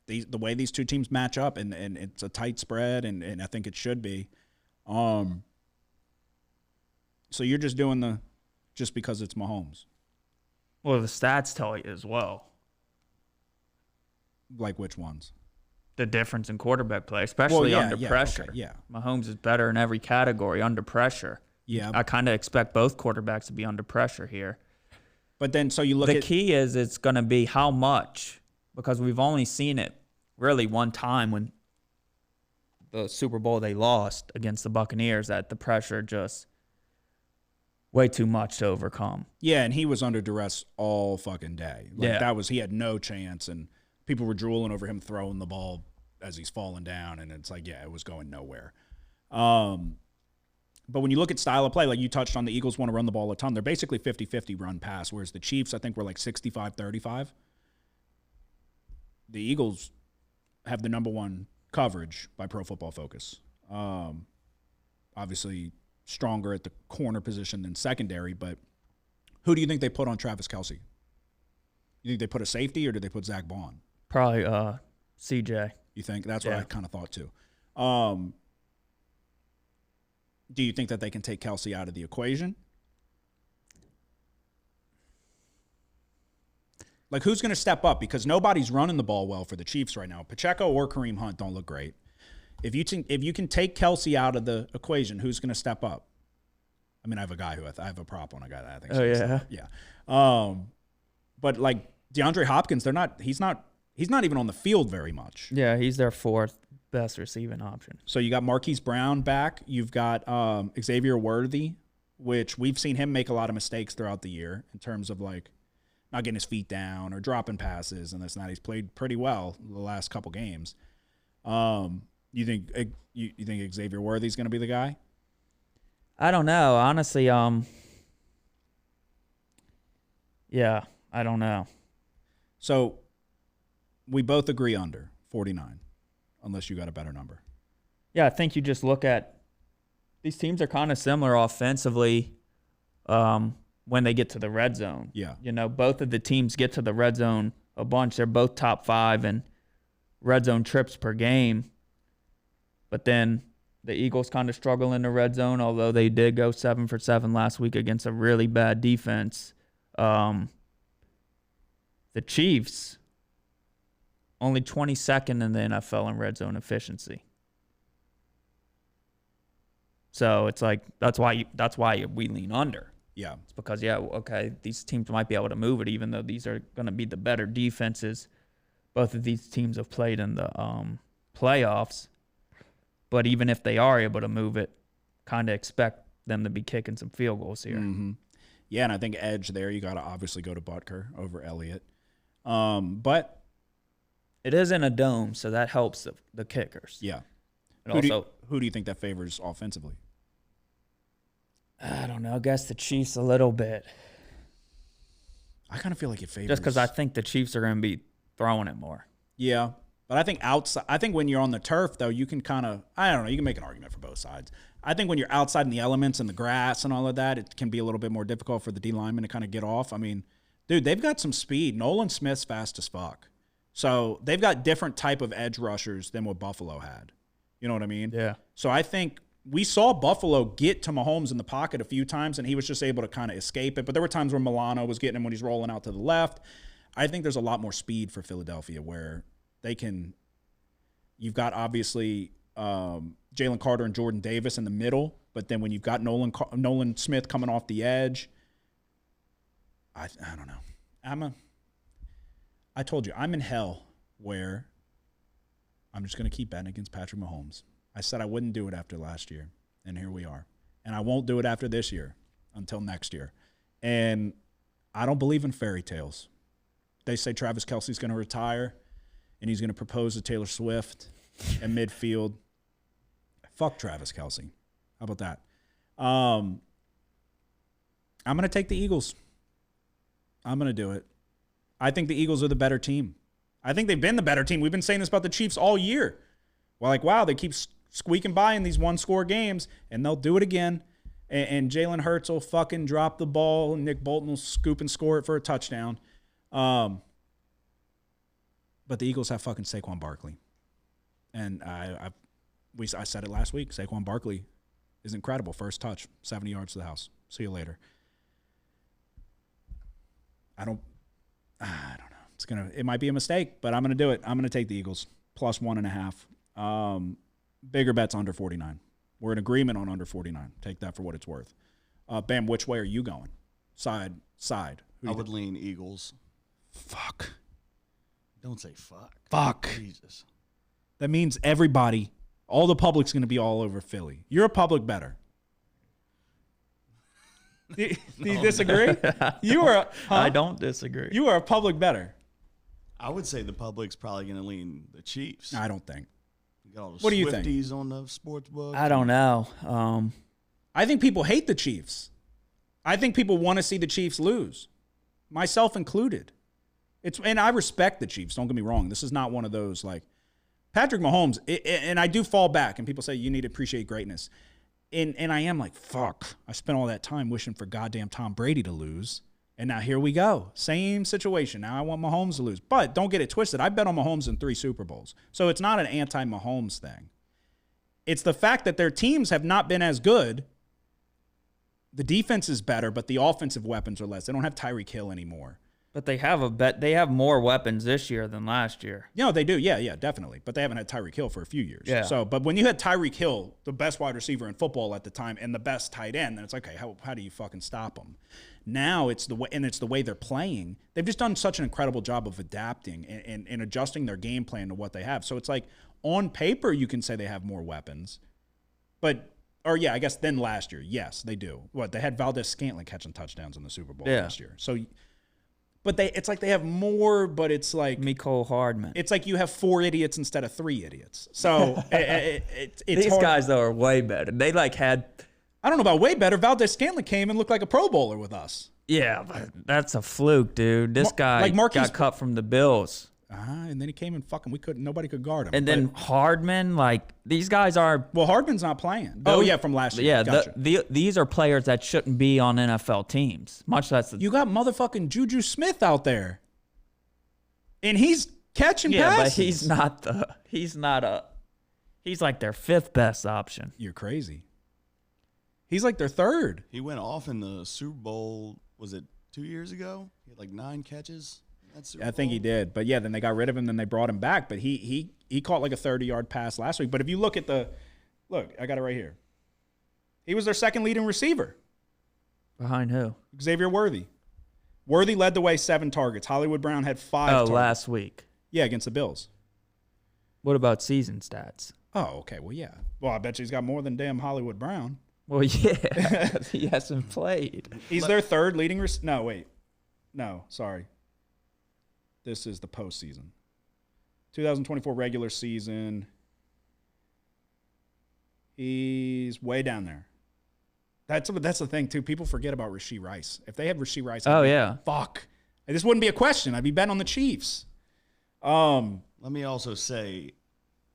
the way these two teams match up, and it's a tight spread, and I think it should be. So you're just doing just because it's Mahomes. Well, the stats tell you as well. Like which ones? The difference in quarterback play, especially under pressure. Okay, yeah. Mahomes is better in every category under pressure. Yeah. I kind of expect both quarterbacks to be under pressure here. But then, so you look the key is it's going to be how much, because we've only seen it really one time when the Super Bowl they lost against the Buccaneers, that the pressure just way too much to overcome. Yeah, and he was under duress all fucking day. Like Yeah. he had no chance, and people were drooling over him throwing the ball as he's falling down, and it's like, yeah, it was going nowhere. But when you look at style of play, like you touched on, the Eagles want to run the ball a ton. They're basically 50-50 run pass, whereas the Chiefs, I think, were like 65-35. The Eagles have the number one coverage by Pro Football Focus. Obviously stronger at the corner position than secondary, but who do you think they put on Travis Kelce? You think they put a safety, or did they put Zach Bond? Probably CJ. You think? That's what I kind of thought too. Do you think that they can take Kelce out of the equation? Like, who's going to step up? Because nobody's running the ball well for the Chiefs right now. Pacheco or Kareem Hunt don't look great. If you can take Kelce out of the equation, who's going to step up? I mean, I have a guy I have a prop on a guy that I think. Oh yeah, yeah. But like DeAndre Hopkins, he's not even on the field very much. Yeah, he's their fourth best receiving option. So you got Marquise Brown back. You've got Xavier Worthy, which we've seen him make a lot of mistakes throughout the year in terms of like not getting his feet down or dropping passes and this and that. He's played pretty well the last couple games. You think Xavier Worthy's going to be the guy? I don't know, honestly. Yeah, I don't know. So we both agree under 49, unless you got a better number. Yeah, I think you just look at these teams are kind of similar offensively when they get to the red zone. Yeah. You know, both of the teams get to the red zone a bunch. They're both top 5 in red zone trips per game. But then the Eagles kind of struggle in the red zone, although they did go 7 for 7 last week against a really bad defense. The Chiefs, only 22nd in the NFL in red zone efficiency. So it's like that's why we lean under. Yeah. It's because these teams might be able to move it, even though these are going to be the better defenses. Both of these teams have played in the playoffs, but even if they are able to move it, kind of expect them to be kicking some field goals here. Mm-hmm. Yeah, and I think edge there, you got to obviously go to Butker over Elliott. But it is in a dome, so that helps the kickers. Yeah. Who do you think that favors offensively? I don't know. I guess the Chiefs a little bit. I kind of feel like it favors. Just because I think the Chiefs are going to be throwing it more. Yeah. But I think when you're on the turf, though, you can kind of, I don't know, you can make an argument for both sides. I think when you're outside in the elements and the grass and all of that, it can be a little bit more difficult for the D lineman to kind of get off. I mean, dude, they've got some speed. Nolan Smith's fast as fuck. So they've got different type of edge rushers than what Buffalo had. You know what I mean? Yeah. So I think we saw Buffalo get to Mahomes in the pocket a few times, and he was just able to kind of escape it. But there were times where Milano was getting him when he's rolling out to the left. I think there's a lot more speed for Philadelphia where they can – you've got obviously Jalen Carter and Jordan Davis in the middle, but then when you've got Nolan Smith coming off the edge, I don't know. I told you, I'm in hell where I'm just going to keep betting against Patrick Mahomes. I said I wouldn't do it after last year, and here we are. And I won't do it after this year until next year. And I don't believe in fairy tales. They say Travis Kelce's going to retire, and he's going to propose to Taylor Swift at midfield. Fuck Travis Kelce. How about that? I'm going to take the Eagles. I'm going to do it. I think the Eagles are the better team. I think they've been the better team. We've been saying this about the Chiefs all year. We're like, wow, they keep squeaking by in these one-score games, and they'll do it again. And Jalen Hurts will fucking drop the ball, and Nick Bolton will scoop and score it for a touchdown. But the Eagles have fucking Saquon Barkley. And I said it last week. Saquon Barkley is incredible. First touch, 70 yards to the house. See you later. I don't know. It might be a mistake, but I'm gonna do it. I'm gonna take the Eagles plus 1.5. Bigger bets under 49. We're in agreement on under 49. Take that for what it's worth. Bam, which way are you going? Side. I would lean Eagles. Fuck. Don't say fuck. Fuck. Jesus. That means everybody, all the public's going to be all over Philly. You're a public bettor. Do you disagree? You are. I don't disagree. You are a public bettor. I would say the public's probably going to lean the Chiefs. I don't think. You got all the What do you think? Swifties on the sports book. I don't know. I think people hate the Chiefs. I think people want to see the Chiefs lose, myself included. And I respect the Chiefs. Don't get me wrong. This is not one of those like Patrick Mahomes. And I do fall back, and people say you need to appreciate greatness. And I am like, fuck. I spent all that time wishing for goddamn Tom Brady to lose. And now here we go. Same situation. Now I want Mahomes to lose. But don't get it twisted. I bet on Mahomes in 3 Super Bowls. So it's not an anti-Mahomes thing. It's the fact that their teams have not been as good. The defense is better, but the offensive weapons are less. They don't have Tyreek Hill anymore. But they have more weapons this year than last year. No, they do. Yeah, definitely. But they haven't had Tyreek Hill for a few years. Yeah. So, but when you had Tyreek Hill, the best wide receiver in football at the time, and the best tight end, then it's like, okay, how do you fucking stop them? Now it's the way they're playing. They've just done such an incredible job of adapting and adjusting their game plan to what they have. So it's like on paper you can say they have more weapons, I guess than last year. Yes, they do. They had Valdez-Scantling catching touchdowns in the Super Bowl last year. So. But it's like they have more, but it's like Mecole Hardman. It's like you have 4 idiots instead of 3 idiots. So it's these hard. guys though are way better. They had. I don't know about way better. Valdez-Scantling came and looked like a Pro Bowler with us. Yeah, but that's a fluke, dude. This guy got cut from the Bills. And then he came and nobody could guard him. And then Hardman, these guys are. Well, Hardman's not playing. From last year. Yeah, gotcha. these are players that shouldn't be on NFL teams. Much less. You got motherfucking Juju Smith out there, and he's catching passes. Yeah, but he's like their 5th best option. You're crazy. He's like their 3rd. He went off in the Super Bowl, was it 2 years ago? He had 9 catches. I think he did. But yeah, then they got rid of him, then they brought him back. But he caught like a 30-yard pass last week. But if you look at I got it right here. He was their 2nd leading receiver. Behind who? Xavier Worthy. Worthy led the way, 7 targets. Hollywood Brown had 5 targets. Last week. Yeah, against the Bills. What about season stats? Oh, okay. Well, yeah. Well, I bet you he's got more than damn Hollywood Brown. Well, yeah. He hasn't played. He's their 3rd leading receiver. No, wait. No, sorry. This is the postseason. 2024 regular season. He's way down there. That's the thing, too. People forget about Rashee Rice. If they had Rashee Rice, fuck. This wouldn't be a question. I'd be betting on the Chiefs. Let me also say,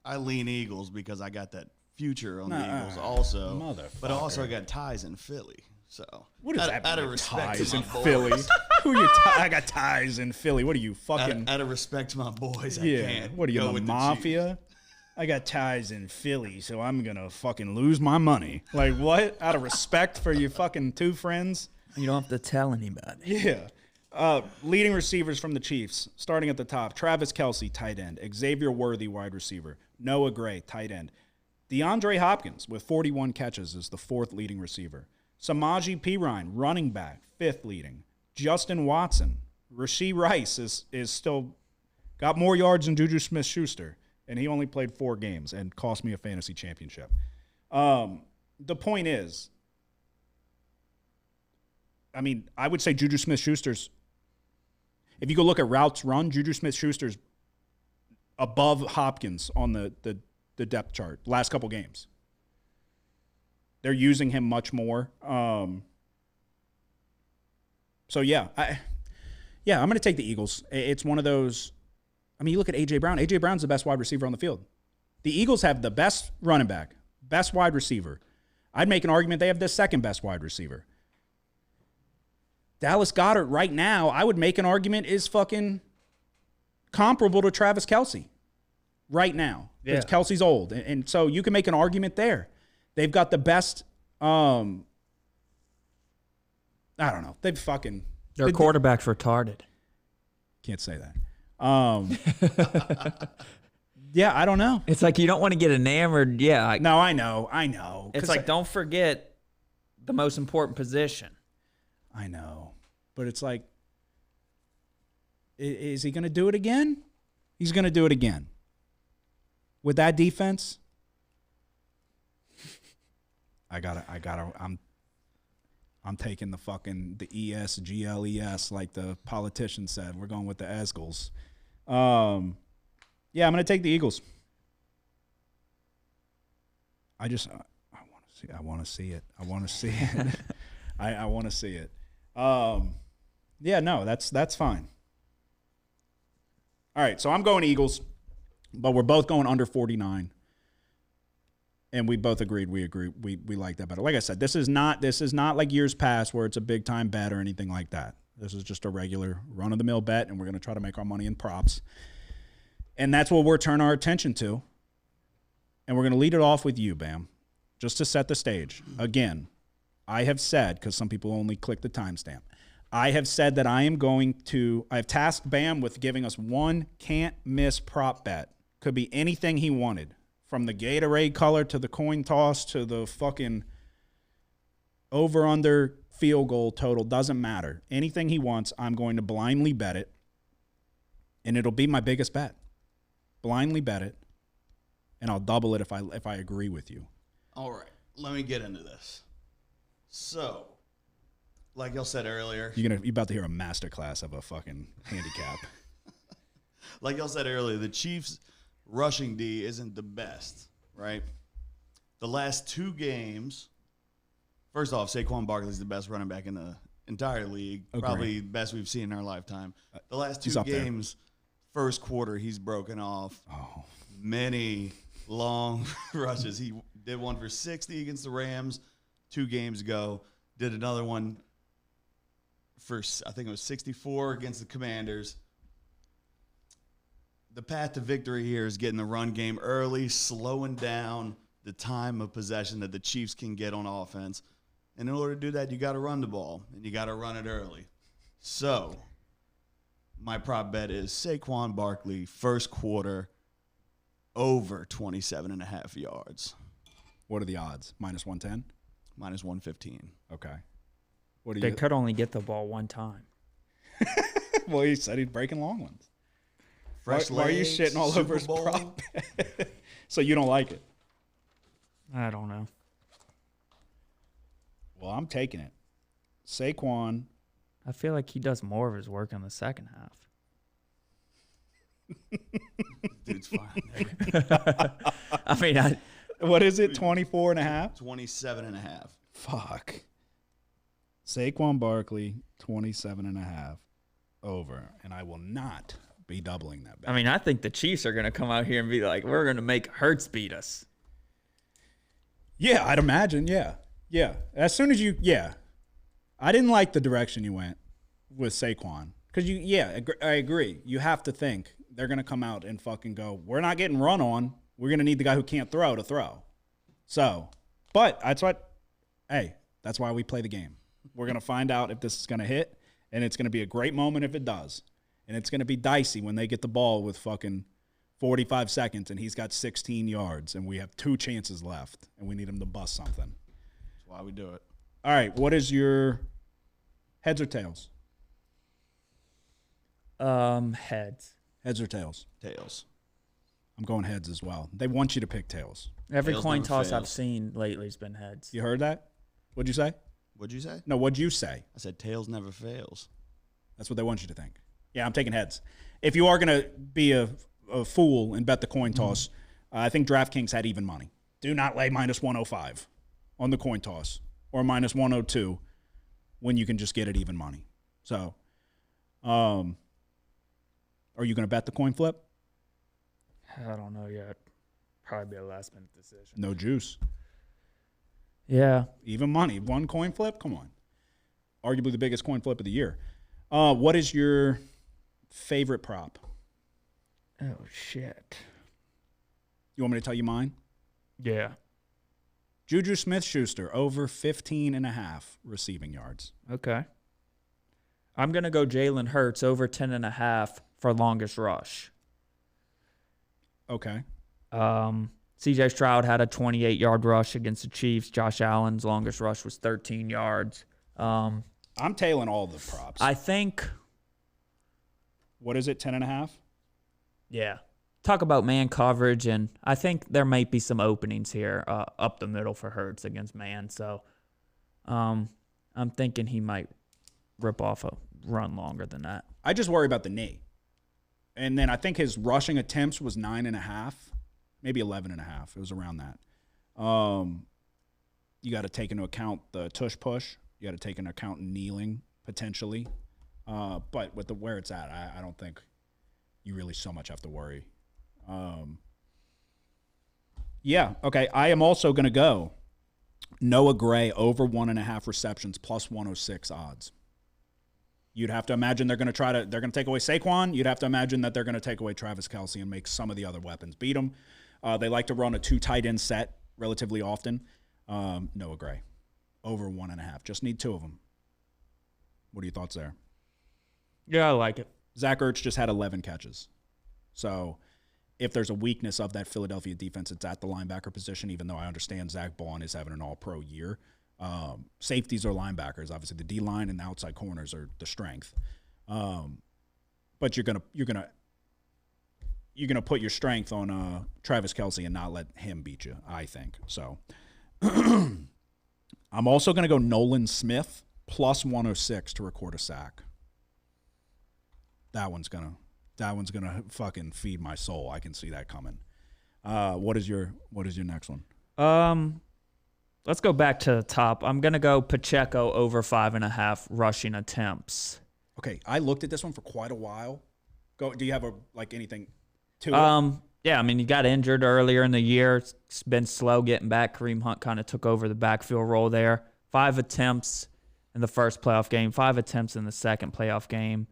I lean Eagles because I got that future on the Eagles also. Motherfucker. But also I got ties in Philly. So what is that? Out of respect ties to in my boys. Philly. Who you? I got ties in Philly. What are you fucking? Out of respect to my boys, I yeah. can't. What are you, go the with mafia? I got ties in Philly, so I'm gonna fucking lose my money. Like what? Out of respect for your fucking 2 friends? You don't have to tell anybody. Yeah. Leading receivers from the Chiefs, starting at the top: Travis Kelce, tight end; Xavier Worthy, wide receiver; Noah Gray, tight end; DeAndre Hopkins with 41 catches is the 4th leading receiver. Samaje Perine, running back, 5th leading. Justin Watson. Rashee Rice is still got more yards than Juju Smith-Schuster, and he only played 4 games and cost me a fantasy championship. The point is, I would say Juju Smith-Schuster's, if you go look at routes run, Juju Smith-Schuster's above Hopkins on the depth chart last couple games. They're using him much more. So, yeah. I'm going to take the Eagles. It's one of those. I mean, you look at A.J. Brown. A.J. Brown's the best wide receiver on the field. The Eagles have the best running back, best wide receiver. I'd make an argument they have the second best wide receiver. Dallas Goedert right now, I would make an argument, is fucking comparable to Travis Kelce right now. Because Kelsey's old. And so you can make an argument there. They've got the best, I don't know. Their quarterback's retarded. Can't say that. Yeah, I don't know. It's like you don't want to get enamored. Yeah. No, I know. It's like, don't forget the most important position. I know. But it's like, is he going to do it again? He's going to do it again. With that defense, I'm taking the ESGLES like the politician said. We're going with the Esgles. I'm going to take the Eagles. I want to see it. I want to see it. That's fine. All right, so I'm going Eagles, but we're both going under 49. And we both agreed. We like that better. Like I said, this is not like years past where it's a big time bet or anything like that. This is just a regular run of the mill bet, and we're going to try to make our money in props. And that's what we're turning our attention to. And we're going to lead it off with you, Bam, just to set the stage. Again, I have said, because some people only click the timestamp, I have said that I've tasked Bam with giving us one can't miss prop bet. Could be anything he wanted. From the Gatorade color to the coin toss to the fucking over-under field goal total, doesn't matter. Anything he wants, I'm going to blindly bet it, and it'll be my biggest bet. Blindly bet it, and I'll double it if I agree with you. All right, let me get into this. So, like y'all said earlier, you're about to hear a masterclass of a fucking handicap. Like y'all said earlier, the Chiefs' rushing D isn't the best, right? The last two games, first off, Saquon Barkley's the best running back in the entire league. Agreed. Probably the best we've seen in our lifetime. The last two games, first quarter, he's broken off many long rushes. He did one for 60 against the Rams 2 games ago. Did another one for, I think it was 64 against the Commanders. The path to victory here is getting the run game early, slowing down the time of possession that the Chiefs can get on offense. And in order to do that, you got to run the ball, and you got to run it early. So, my prop bet is Saquon Barkley, first quarter, over 27.5 yards. What are the odds? Minus 110? Minus 115. Okay. They could only get the ball one time. Well, he said he's breaking long ones. Why are you shitting all over his prop? So you don't like it? I don't know. Well, I'm taking it. Saquon. I feel like he does more of his work in the second half. Dude's fine. I mean, what is it, 24 and a half? 27.5. Fuck. Saquon Barkley, 27 and a half over. And I will not be doubling that bet. I mean, I think the Chiefs are going to come out here and be like, we're going to make Hurts beat us. Yeah, I'd imagine. Yeah. As soon as I didn't like the direction you went with Saquon. Because I agree. You have to think they're going to come out and fucking go, we're not getting run on. We're going to need the guy who can't throw to throw. So, but that's why we play the game. We're going to find out if this is going to hit, and it's going to be a great moment if it does. And it's going to be dicey when they get the ball with fucking 45 seconds and he's got 16 yards and we have 2 chances left and we need him to bust something. That's why we do it. All right, what is your heads or tails? Heads. Heads or tails? Tails. I'm going heads as well. They want you to pick tails. Every Tails coin never toss fails. I've seen lately has been heads. You heard that? What'd you say? What'd you say? No, what'd you say? I said tails never fails. That's what they want you to think. Yeah, I'm taking heads. If you are going to be a a fool and bet the coin toss. I think DraftKings had even money. Do not lay minus 105 on the coin toss or minus 102 when you can just get it even money. So, are you going to bet the coin flip? I don't know yet. Probably be a last minute decision. No juice. Yeah. Even money. One coin flip? Come on. Arguably the biggest coin flip of the year. What is your favorite prop? Oh, shit. You want me to tell you mine? Yeah. Juju Smith-Schuster, over 15.5 receiving yards. Okay. I'm going to go Jalen Hurts over 10.5 for longest rush. Okay. C.J. Stroud had a 28-yard rush against the Chiefs. Josh Allen's longest rush was 13 yards. I'm tailing all the props. I think. What is it, 10.5? Yeah. Talk about man coverage, and I think there might be some openings here up the middle for Hurts against man. So I'm thinking he might rip off a run longer than that. I just worry about the knee. And then I think his rushing attempts was 9.5, maybe 11.5. It was around that. You got to take into account the tush push. You got to take into account kneeling potentially. But with where it's at, I don't think you really so much have to worry. Yeah, okay. I am also going to go Noah Gray over 1.5 receptions plus 106 odds. You'd have to imagine they're going to take away Saquon. You'd have to imagine that they're going to take away Travis Kelce and make some of the other weapons beat them. They like to run a 2 tight end set relatively often. Noah Gray over 1.5. Just need 2 of them. What are your thoughts there? Yeah, I like it. Zach Ertz just had 11 catches. So if there's a weakness of that Philadelphia defense, it's at the linebacker position, even though I understand Zach Bond is having an all-pro year. Safeties are linebackers. Obviously, the D-line and the outside corners are the strength. But you're gonna put your strength on Travis Kelce and not let him beat you, I think. So I'm also gonna go Nolan Smith plus 106 to record a sack. That one's gonna fucking feed my soul. I can see that coming. What is your next one? Let's go back to the top. I'm gonna go Pacheco over 5.5 rushing attempts. Okay, I looked at this one for quite a while. Do you have anything to it? Yeah, I mean, he got injured earlier in the year. It's been slow getting back. Kareem Hunt kind of took over the backfield role there. 5 attempts in the first playoff game, 5 attempts in the second playoff game.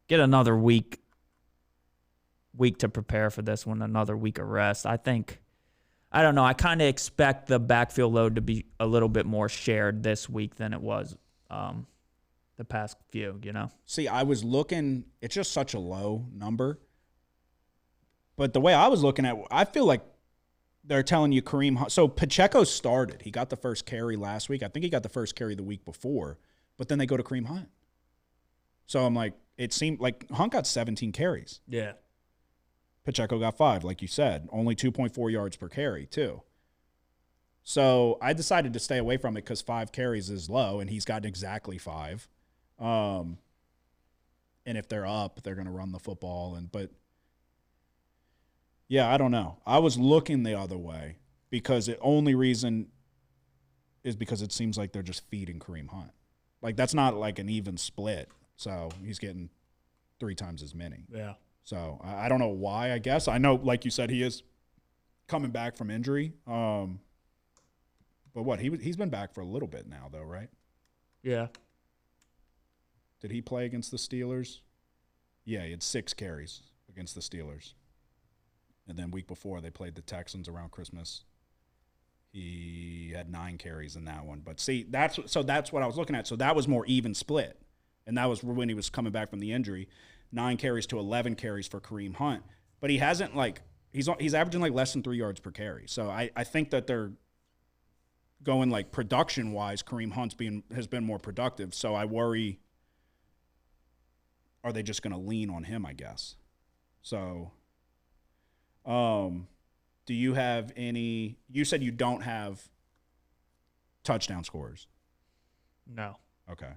Get another week to prepare for this one, another week of rest. I don't know. I kind of expect the backfield load to be a little bit more shared this week than it was the past few, See, I was looking, it's just such a low number. But the way I was looking at it, I feel like they're telling you Kareem Hunt. So Pacheco started. He got the first carry last week. I think he got the first carry the week before. But then they go to Kareem Hunt. So I'm like, it seemed like Hunt got 17 carries. Yeah. Pacheco got 5, like you said. Only 2.4 yards per carry, too. So I decided to stay away from it because 5 carries is low, and he's gotten exactly 5. And if they're up, they're going to run the football. But yeah, I don't know. I was looking the other way because the only reason is because it seems like they're just feeding Kareem Hunt. Like, that's not like an even split. So he's getting 3 times as many. Yeah. So I don't know why, I guess. I know, like you said, he is coming back from injury. But what? He's been back for a little bit now, though, right? Yeah. Did he play against the Steelers? Yeah, he had 6 carries against the Steelers. And then week before, they played the Texans around Christmas. He had 9 carries in that one. But see, that's what I was looking at. So that was more even split. And that was when he was coming back from the injury. 9 carries to 11 carries for Kareem Hunt. But he hasn't, he's averaging less than 3 yards per carry. So I think that they're going production-wise, Kareem Hunt has been more productive. So I worry, are they just going to lean on him, I guess? So do you have any – you said you don't have touchdown scorers. No. Okay.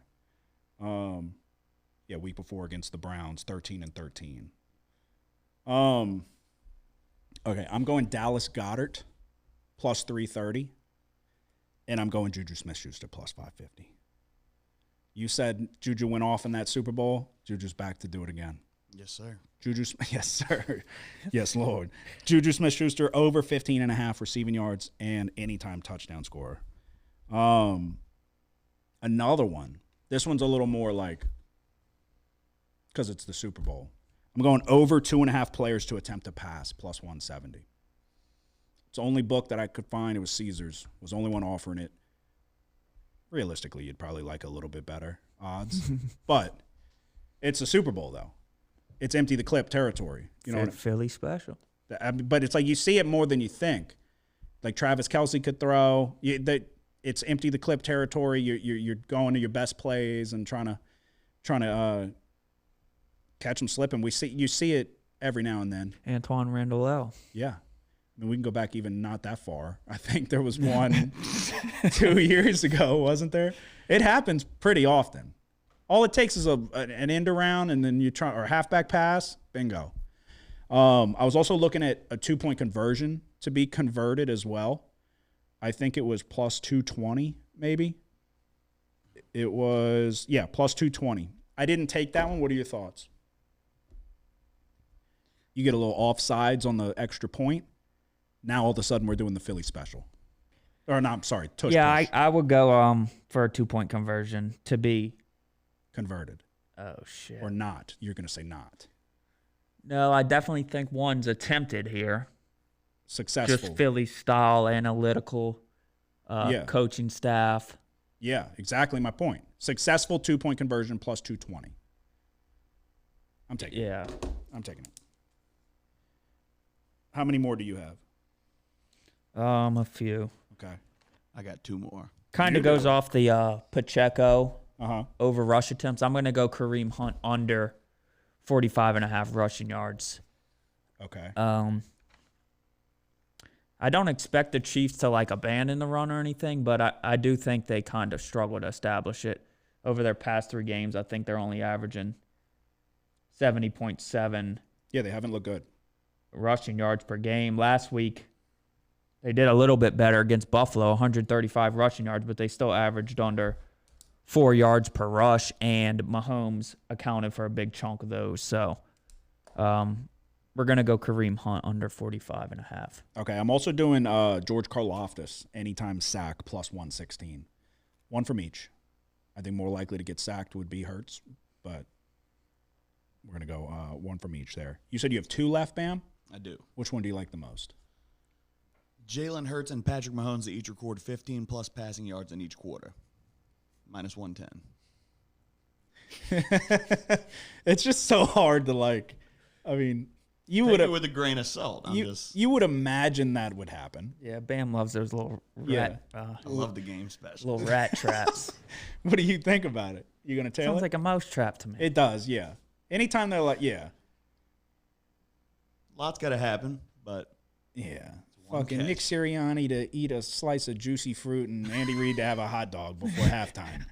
Yeah, week before against the Browns, 13-13. Okay, I'm going Dallas Goedert plus 330, and I'm going Juju Smith-Schuster plus 550. You said Juju went off in that Super Bowl. Juju's back to do it again. Yes, sir. Yes, sir. Yes, Lord. Juju Smith-Schuster over 15.5 receiving yards and anytime touchdown scorer. Another one. This one's a little more like, because it's the Super Bowl. I'm going over 2.5 players to attempt a pass, plus 170. It's the only book that I could find. It was Caesars. Was the only one offering it. Realistically, you'd probably like a little bit better odds. But it's a Super Bowl, though. It's empty the clip territory. You know, Philly special. But it's like you see it more than you think. Like Travis Kelce could throw. It's empty the clip territory. You're going to your best plays and trying to catch them slipping. You see it every now and then. Antoine Randall. Yeah. I mean, we can go back even not that far. I think there was one 2 years ago, wasn't there? It happens pretty often. All it takes is an end around and then or a halfback pass. Bingo. I was also looking at a 2-point conversion to be converted as well. I think it was plus 220, maybe. It was, plus 220. I didn't take that one. What are your thoughts? You get a little offsides on the extra point. Now all of a sudden we're doing the Philly special. Or no, I'm sorry, tush push. I would go for a 2-point conversion to be converted. Oh shit. Or not. You're going to say not. No, I definitely think one's attempted here. Successful. Just Philly style analytical coaching staff. Yeah, exactly my point. Successful 2-point conversion plus 220. I'm taking it. I'm taking it. How many more do you have? A few. Okay. I got 2 more. Kind of goes off the Pacheco Uh-huh. over rush attempts. I'm going to go Kareem Hunt under 45.5 rushing yards. Okay. I don't expect the Chiefs to like abandon the run or anything, but I do think they kind of struggle to establish it over their past 3 games. I think they're only averaging 70.7. Yeah, they haven't looked good. Rushing yards per game. Last week, they did a little bit better against Buffalo, 135 rushing yards, but they still averaged under 4 yards per rush, and Mahomes accounted for a big chunk of those. So we're going to go Kareem Hunt under 45.5. Okay, I'm also doing George Karlaftis, anytime sack, plus 116. One from each. I think more likely to get sacked would be Hurts, but we're going to go one from each there. You said you have 2 left, Bam? I do. Which one do you like the most? Jalen Hurts and Patrick Mahomes each record 15-plus passing yards in each quarter. Minus 110. It's just so hard to like. I mean, you would have with a grain of salt. You would imagine that would happen. Yeah, Bam loves those little rat. I love the game special. Little rat traps. What do you think about it? You gonna tail Sounds it? like a mouse trap to me. It does, yeah. Anytime they're like, yeah, Lots got to happen, but yeah. Fucking Nick Sirianni to eat a slice of juicy fruit and Andy Reid to have a hot dog before halftime.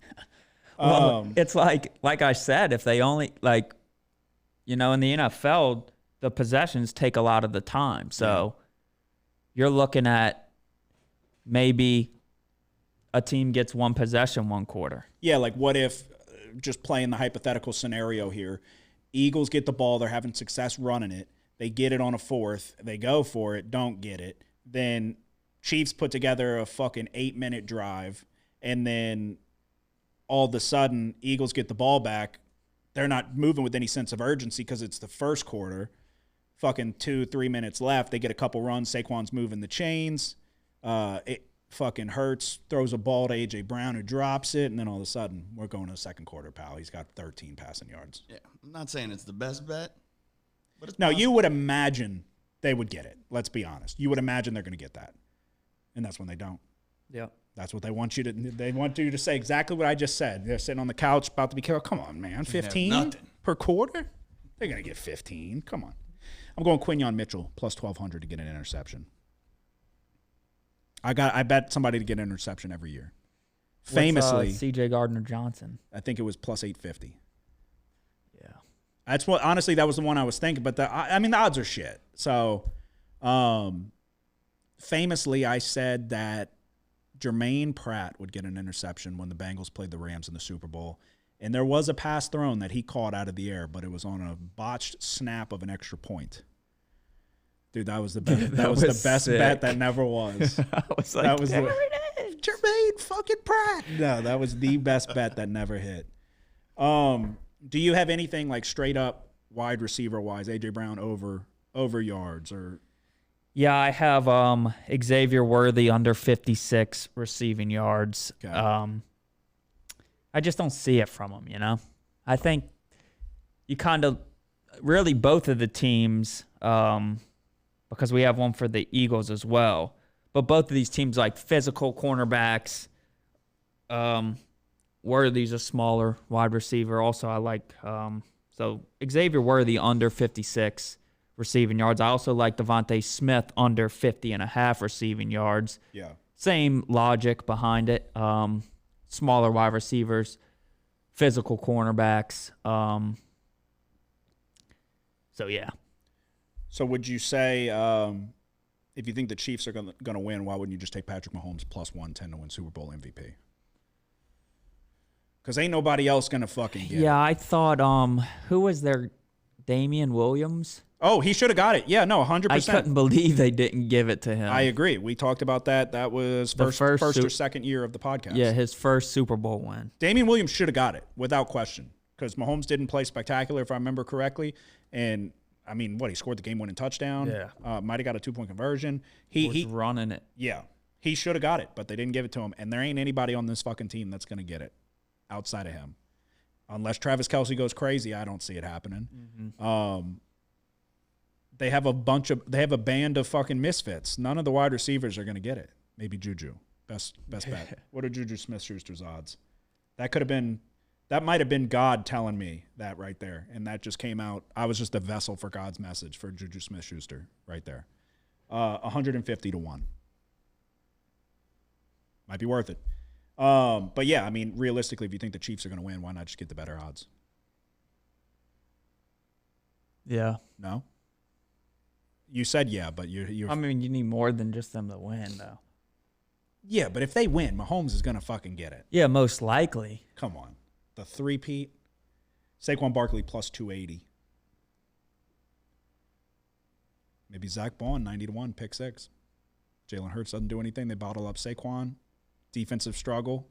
Well, it's like I said, if they only in the NFL, the possessions take a lot of the time. So you're looking at maybe a team gets 1 possession 1 quarter. Yeah, like what if, just playing the hypothetical scenario here, Eagles get the ball, they're having success running it, they get it on a 4th, they go for it, don't get it, then Chiefs put together a fucking 8-minute drive, and then all of a sudden Eagles get the ball back, they're not moving with any sense of urgency because it's the first quarter, fucking 2-3 minutes left, they get a couple runs, Saquon's moving the chains, it fucking Hurts throws a ball to A.J. Brown who drops it, and then all of a sudden we're going to the second quarter, pal. He's got 13 passing yards. Yeah, I'm not saying it's the best bet, but it's No, possible. you would imagine they would get it. Let's be honest. You would imagine they're going to get that, and that's when they don't. Yeah. That's what they want you to. They want you to say exactly what I just said. They're sitting on the couch about to be killed. Come on, man, 15 per quarter. They're going to get 15. Come on. I'm going Quinyon Mitchell plus 1,200 to get an interception. I bet somebody to get an interception every year. Famously, C.J. Gardner-Johnson. I think it was plus 850. Yeah. That's what, honestly, that was the one I was thinking. But I mean, the odds are shit. So, famously, I said that Jermaine Pratt would get an interception when the Bengals played the Rams in the Super Bowl. And there was a pass thrown that he caught out of the air, but it was on a botched snap of an extra point. Dude, that was the best. That was the best bet that never was. I was like, That was there it is. Jermaine fucking Pratt. No, that was the best bet that never hit. Do you have anything like straight up wide receiver wise, AJ Brown over yards or? Yeah, I have Xavier Worthy under 56 receiving yards. Okay. I just don't see it from him, you know? I think you kind of really both of the teams, because we have one for the Eagles as well, but both of these teams like physical cornerbacks. Worthy's a smaller wide receiver. Also, I like so Xavier Worthy under 56 receiving yards. I also like Devontae Smith under 50.5 receiving yards. Yeah. Same logic behind it. Smaller wide receivers, physical cornerbacks. So yeah. So would you say if you think the Chiefs are going to win, why wouldn't you just take Patrick Mahomes plus 110 to win Super Bowl MVP? Because ain't nobody else going to fucking get it. Yeah, I thought who was there? Damian Williams? Oh, he should have got it. Yeah, no, 100%. I couldn't believe they didn't give it to him. I agree. We talked about that. That was first or second year of the podcast. Yeah, his first Super Bowl win. Damian Williams should have got it without question because Mahomes didn't play spectacular, if I remember correctly. And, I mean, he scored the game-winning touchdown. Yeah. Might have got a two-point conversion. He was running it. Yeah. He should have got it, but they didn't give it to him. And there ain't anybody on this fucking team that's going to get it outside of him. Unless Travis Kelce goes crazy, I don't see it happening. Mm-hmm. They have a band of fucking misfits. None of the wide receivers are going to get it. Maybe Juju. Best bet. What are Juju Smith-Schuster's odds? That might have been God telling me that right there. And that just came out. I was just a vessel for God's message for Juju Smith-Schuster right there. 150 to 1. Might be worth it. But yeah, I mean, realistically, if you think the Chiefs are going to win, why not just get the better odds? Yeah. No? You said yeah, but you're. I mean, you need more than just them to win, though. Yeah, but if they win, Mahomes is going to fucking get it. Yeah, most likely. Come on. The three-peat. Saquon Barkley plus 280. Maybe Zach Bond, 90 to 1, pick 6. Jalen Hurts doesn't do anything. They bottle up Saquon. Defensive struggle.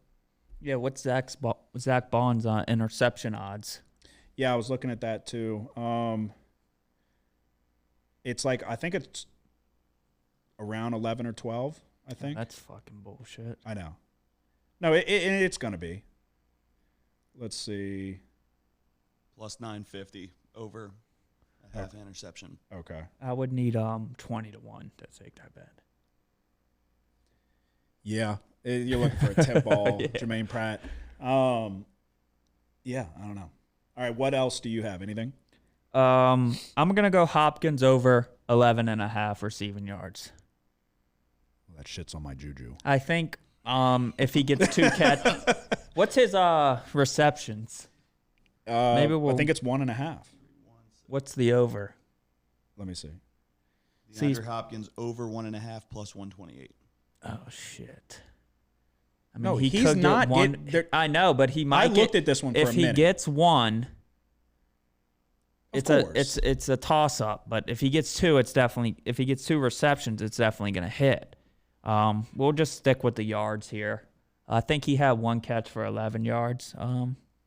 Yeah, what's Zach Bond's interception odds? Yeah, I was looking at that too. It's like, I think it's around 11 or 12, I think. That's fucking bullshit. I know. No, it's going to be. Let's see. Plus 950 over a half interception. Okay. I would need 20 to 1 to take that bet. Yeah. You're looking for a tip ball, Yeah. Jermaine Pratt. Yeah, I don't know. All right, what else do you have? Anything? I'm going to go Hopkins over 11.5 receiving yards. Well, that shit's on my juju. I think if he gets 2 catch, what's his receptions? Maybe I think it's 1.5. What's the over? Let me see. DeAndre Hopkins over 1.5 plus 128. Oh shit! I mean, No, he he's could not. get one. I know, but he might. I looked at this one for a if he minute. gets one. Of course. It's a toss up, but if he gets 2, it's definitely if he gets 2 receptions, it's definitely gonna hit. We'll just stick with the yards here. I think he had 1 catch for 11 yards.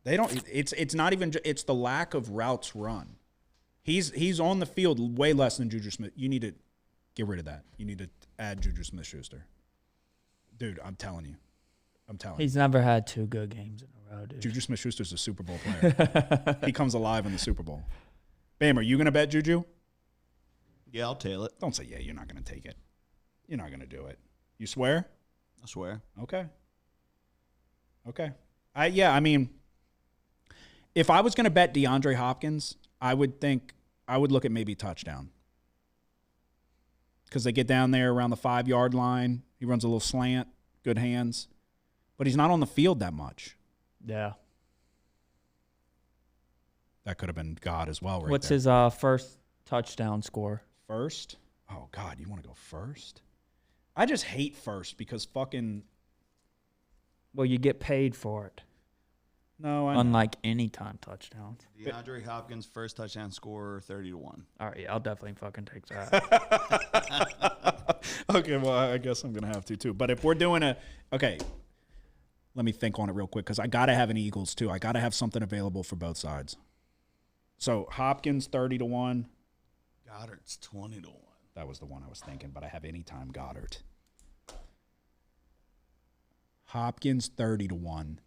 They don't. It's not even. It's the lack of routes run. He's on the field way less than Juju Smith. You need to get rid of that. You need to add Juju Smith-Schuster. Dude, I'm telling you. He's never had 2 good games in a row, dude. Juju Smith-Schuster's a Super Bowl player. He comes alive in the Super Bowl. Bam, are you going to bet Juju? Yeah, I'll tail it. Don't say yeah, you're not going to take it. You're not going to do it. You swear? I swear. Okay. I mean, if I was going to bet DeAndre Hopkins, I would look at maybe touchdown. Because they get down there around the 5-yard line. He runs a little slant, good hands. But he's not on the field that much. Yeah. That could have been God as well, right? What's there. his first touchdown score? First? Oh, God, you want to go first? I just hate first because fucking... Well, you get paid for it. No, I know. Unlike anytime touchdowns. DeAndre Hopkins, first touchdown scorer, 30-1. All right, yeah, I'll definitely fucking take that. Okay, well, I guess I'm going to have to, too. But if we're doing a... Okay, let me think on it real quick because I got to have an Eagles, too. I got to have something available for both sides. So, Hopkins, 30-1. Goddard's 20-1. That was the one I was thinking, but I have anytime Goddard. Hopkins, 30-1.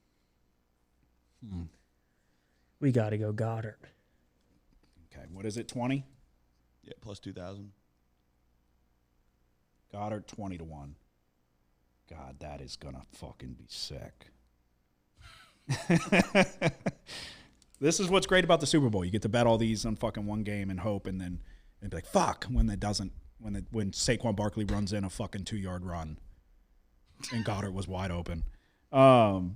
We got to go Goddard. Okay, what is it, 20? Yeah, plus 2,000. Goddard, 20-1. God, that is going to fucking be sick. This is what's great about the Super Bowl. You get to bet all these on fucking one game and hope, and then be like, fuck, when it doesn't, when Saquon Barkley runs in a fucking 2-yard run and Goddard was wide open. All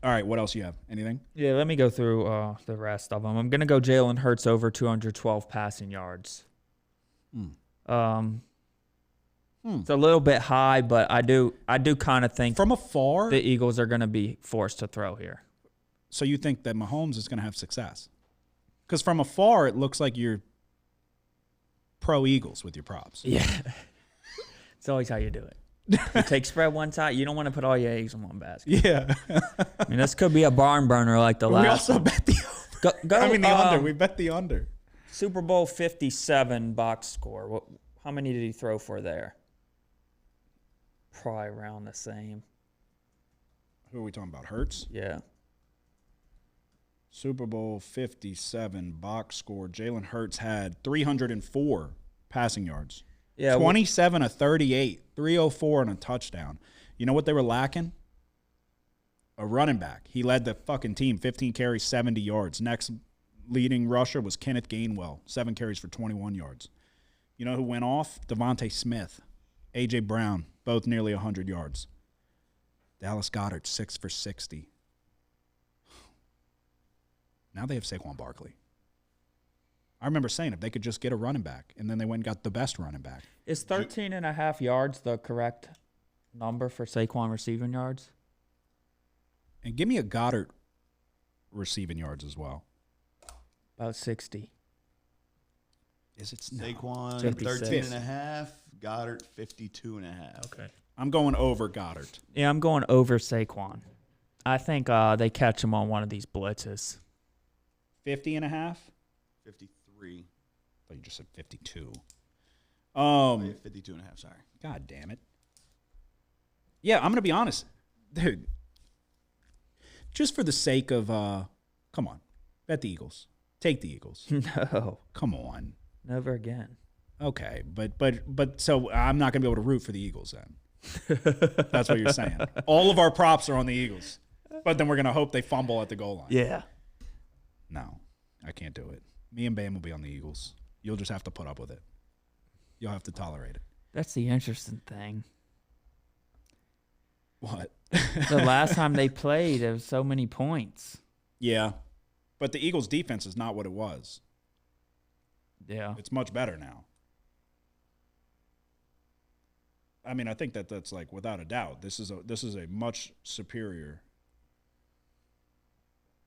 right, what else you have? Anything? Yeah, let me go through the rest of them. I'm going to go Jalen Hurts over 212 passing yards. It's a little bit high, but I do kind of think From afar? the Eagles are going to be forced to throw here. So you think that Mahomes is going to have success? Because from afar, it looks like you're pro-Eagles with your props. Yeah. It's always how you do it. You take spread one side. You don't want to put all your eggs in one basket. Yeah. I mean, this could be a barn burner like the We last. also bet the over. The under. We bet the under. Super Bowl 57 box score. How many did he throw for there? Probably around the same. Who are we talking about? Hurts? Yeah. Super Bowl 57 box score. Jalen Hurts had 304 passing yards. Yeah. 27 of 38, 304 and a touchdown. You know what they were lacking? A running back. He led the fucking team, 15 carries, 70 yards. Next leading rusher was Kenneth Gainwell, 7 carries for 21 yards. You know who went off? Devontae Smith, A.J. Brown, both nearly 100 yards. Dallas Goedert, 6 for 60. Now they have Saquon Barkley. I remember saying if they could just get a running back, and then they went and got the best running back. Is 13.5 yards the correct number for Saquon receiving yards? And give me a Goddard receiving yards as well. About 60. Is it Saquon, 56. 13.5. Goddard, 52.5. Okay. I'm going over Goddard. Yeah, I'm going over Saquon. I think they catch him on one of these blitzes. 50.5? 53. I thought you just said 52. Oh, yeah, 52.5, sorry. God damn it. Yeah, I'm going to be honest. Dude, just for the sake of, come on, bet the Eagles. Take the Eagles. No. Come on. Never again. Okay, but so I'm not going to be able to root for the Eagles then. That's what you're saying. All of our props are on the Eagles, but then we're going to hope they fumble at the goal line. Yeah. No, I can't do it. Me and Bam will be on the Eagles. You'll just have to put up with it. You'll have to tolerate it. That's the interesting thing. What? The last time they played, there was so many points. Yeah, but the Eagles' defense is not what it was. Yeah. It's much better now. I mean, I think that's like without a doubt. This is a much superior.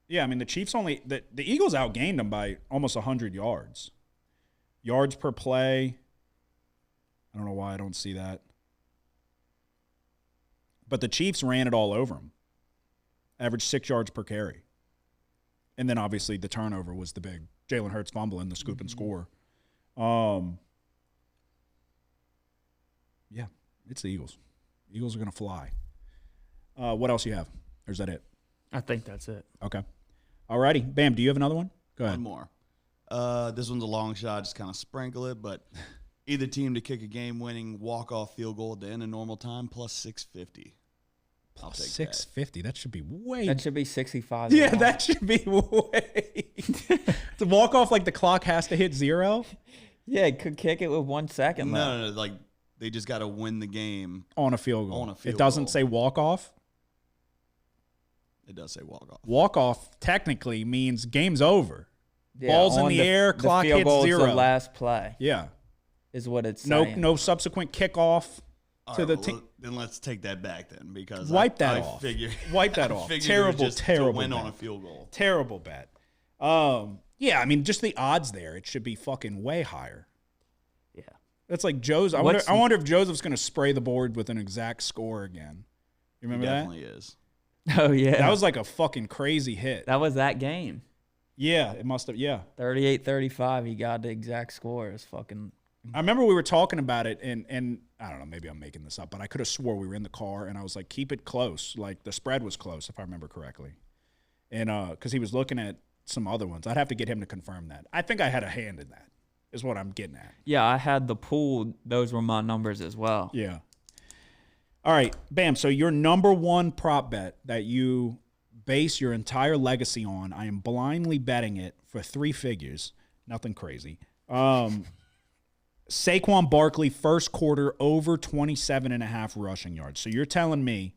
Yeah, I mean the Chiefs the Eagles outgained them by almost 100 yards. Yards per play. I don't know why I don't see that. But the Chiefs ran it all over them. Averaged 6 yards per carry. And then obviously the turnover was the big Jalen Hurts fumble and the scoop and score. Yeah, it's the Eagles. Eagles are going to fly. What else you have? Or is that it? I think that's it. Okay. All righty. Bam, do you have another one? Go ahead. One more. This one's a long shot, just kind of sprinkle it, but either team to kick a game-winning walk-off field goal at the end of normal time, plus 650. I'll take 650. That should be way. That should be 65. Yeah, that should be way. To walk off like the clock has to hit 0 Yeah, it could kick it with 1 second left. No, like they just got to win the game. on a field goal. On a field It doesn't goal. say walk off. It does say walk off. Walk off technically means game's over. Yeah, Ball's in on the air, clock field hits goal is 0. The last play Yeah. is what it's No saying. no subsequent kickoff All to right, the well, team. then let's take that back then because Wipe that I off. Figure, Wipe that I off. figured Terrible, it was just terrible to win bet. on a field goal. Terrible bet. Yeah, I mean, just the odds there, it should be fucking way higher. Yeah. That's like Joe's. I wonder if Joseph's going to spray the board with an exact score again. You remember He that? definitely is. Oh, yeah. That was like a fucking crazy hit. That was that game. Yeah, it must have. Yeah. 38-35. He got the exact score. It was fucking. I remember we were talking about it, and I don't know, maybe I'm making this up, but I could have swore we were in the car, and I was like, keep it close. Like, the spread was close, if I remember correctly. And because he was looking at some other ones. I'd have to get him to confirm that. I think I had a hand in that, is what I'm getting at. Yeah, I had the pool. Those were my numbers as well. Yeah. All right, bam. So your number one prop bet that you base your entire legacy on, I am blindly betting it for 3 figures. Nothing crazy. Saquon Barkley, first quarter, over 27.5 rushing yards. So you're telling me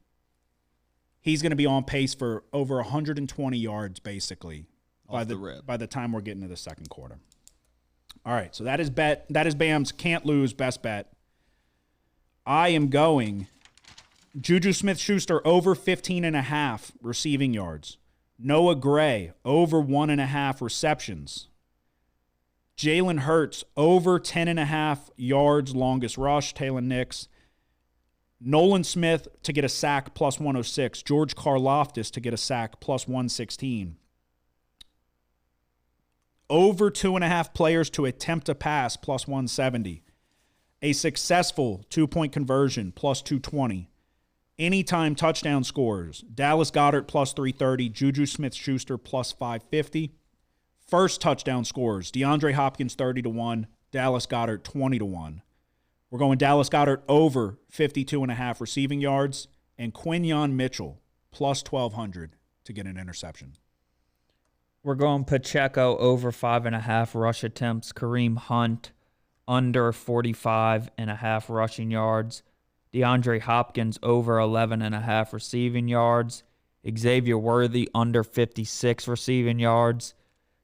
he's going to be on pace for over 120 yards, basically, by the time we're getting to the second quarter. All right, so that is Bam's can't lose best bet. I am going Juju Smith-Schuster over 15.5 receiving yards. Noah Gray over 1.5 receptions. Jalen Hurts over 10.5 yards longest rush. Taylor Nix. Nolan Smith to get a sack plus 106. George Karlaftis to get a sack plus 116. Over 2.5 players to attempt a pass plus 170. A successful 2-point conversion plus 220. Anytime touchdown scores. Dallas Goedert plus 330. Juju Smith-Schuster plus 550. First touchdown scores. DeAndre Hopkins 30-1. Dallas Goedert 20-1. We're going Dallas Goedert over 52.5 receiving yards. And Quinyon Mitchell plus 1,200 to get an interception. We're going Pacheco over 5.5 rush attempts. Kareem Hunt under 45.5 rushing yards. DeAndre Hopkins over 11.5 receiving yards. Xavier Worthy under 56 receiving yards.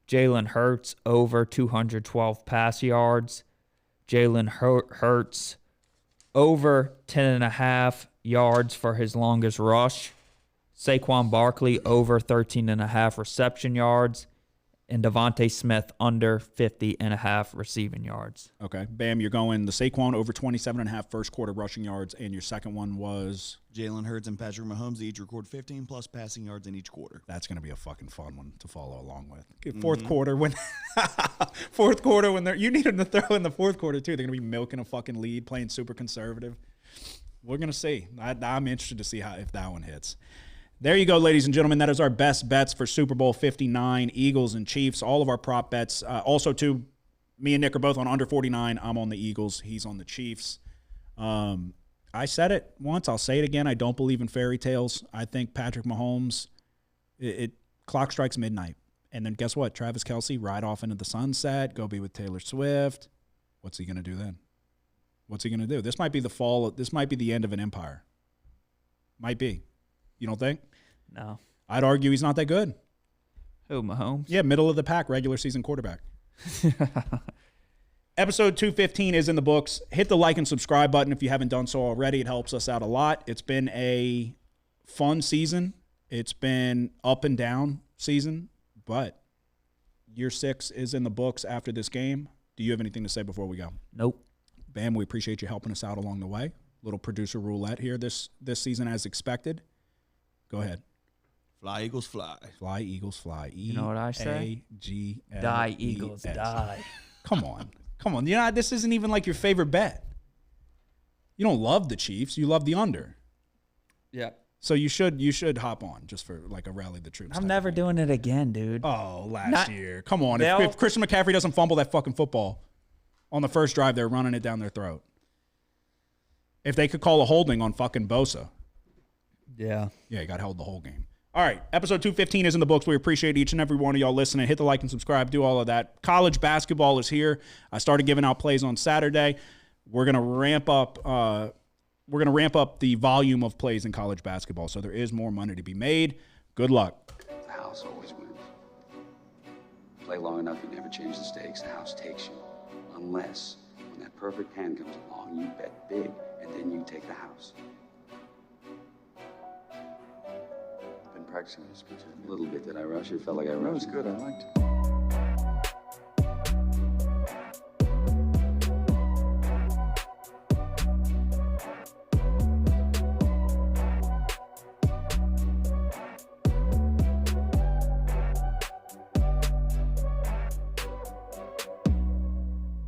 Jalen Hurts over 212 pass yards. Jalen Hurts over 10.5 yards for his longest rush. Saquon Barkley over 13.5 reception yards. And Devontae Smith under 50.5 receiving yards. Okay. Bam, you're going the Saquon over 27.5 first quarter rushing yards, and your second one was? Jalen Hurts and Patrick Mahomes each record 15 plus passing yards in each quarter. That's going to be a fucking fun one to follow along with. Fourth quarter when you need them to throw in the fourth quarter too. They're going to be milking a fucking lead, playing super conservative. We're going to see. I'm interested to see if that one hits. There you go, ladies and gentlemen. That is our best bets for Super Bowl 59, Eagles and Chiefs. All of our prop bets. Also, too, me and Nick are both on under 49. I'm on the Eagles. He's on the Chiefs. I said it once. I'll say it again. I don't believe in fairy tales. I think Patrick Mahomes, clock strikes midnight. And then guess what? Travis Kelce, ride off into the sunset, go be with Taylor Swift. What's he going to do then? What's he going to do? This might be the fall. This might be the end of an empire. Might be. You don't think? No. I'd argue he's not that good. Who, Mahomes? Yeah, middle of the pack, regular season quarterback. Episode 215 is in the books. Hit the like and subscribe button if you haven't done so already. It helps us out a lot. It's been a fun season. It's been up and down season, but year 6 is in the books after this game. Do you have anything to say before we go? Nope. Bam, we appreciate you helping us out along the way. Little producer roulette here this season as expected. Go ahead. Fly, Eagles, fly. Fly, Eagles, fly. You know what I say? E-A-G-L-E-S. Die, Eagles, die. Come on. Come on. You know, this isn't even like your favorite bet. You don't love the Chiefs. You love the under. Yeah. So you should hop on just for like a rally the troops. I'm never doing it again, dude. Oh, last year. Come on. If Christian McCaffrey doesn't fumble that fucking football on the first drive, they're running it down their throat. If they could call a holding on fucking Bosa. Yeah. Yeah, he got held the whole game. All right, episode 215 is in the books. We appreciate each and every one of y'all listening. Hit the like and subscribe. Do all of that. College basketball is here. I started giving out plays on Saturday. We're gonna ramp up. The volume of plays in college basketball. So there is more money to be made. Good luck. The house always wins. Play long enough, you never change the stakes. The house takes you. Unless, when that perfect hand comes along, you bet big, and then you take the house. I've been practicing this speech. A little bit. Did I rush it? Felt like I rushed. No, it was good. I liked it.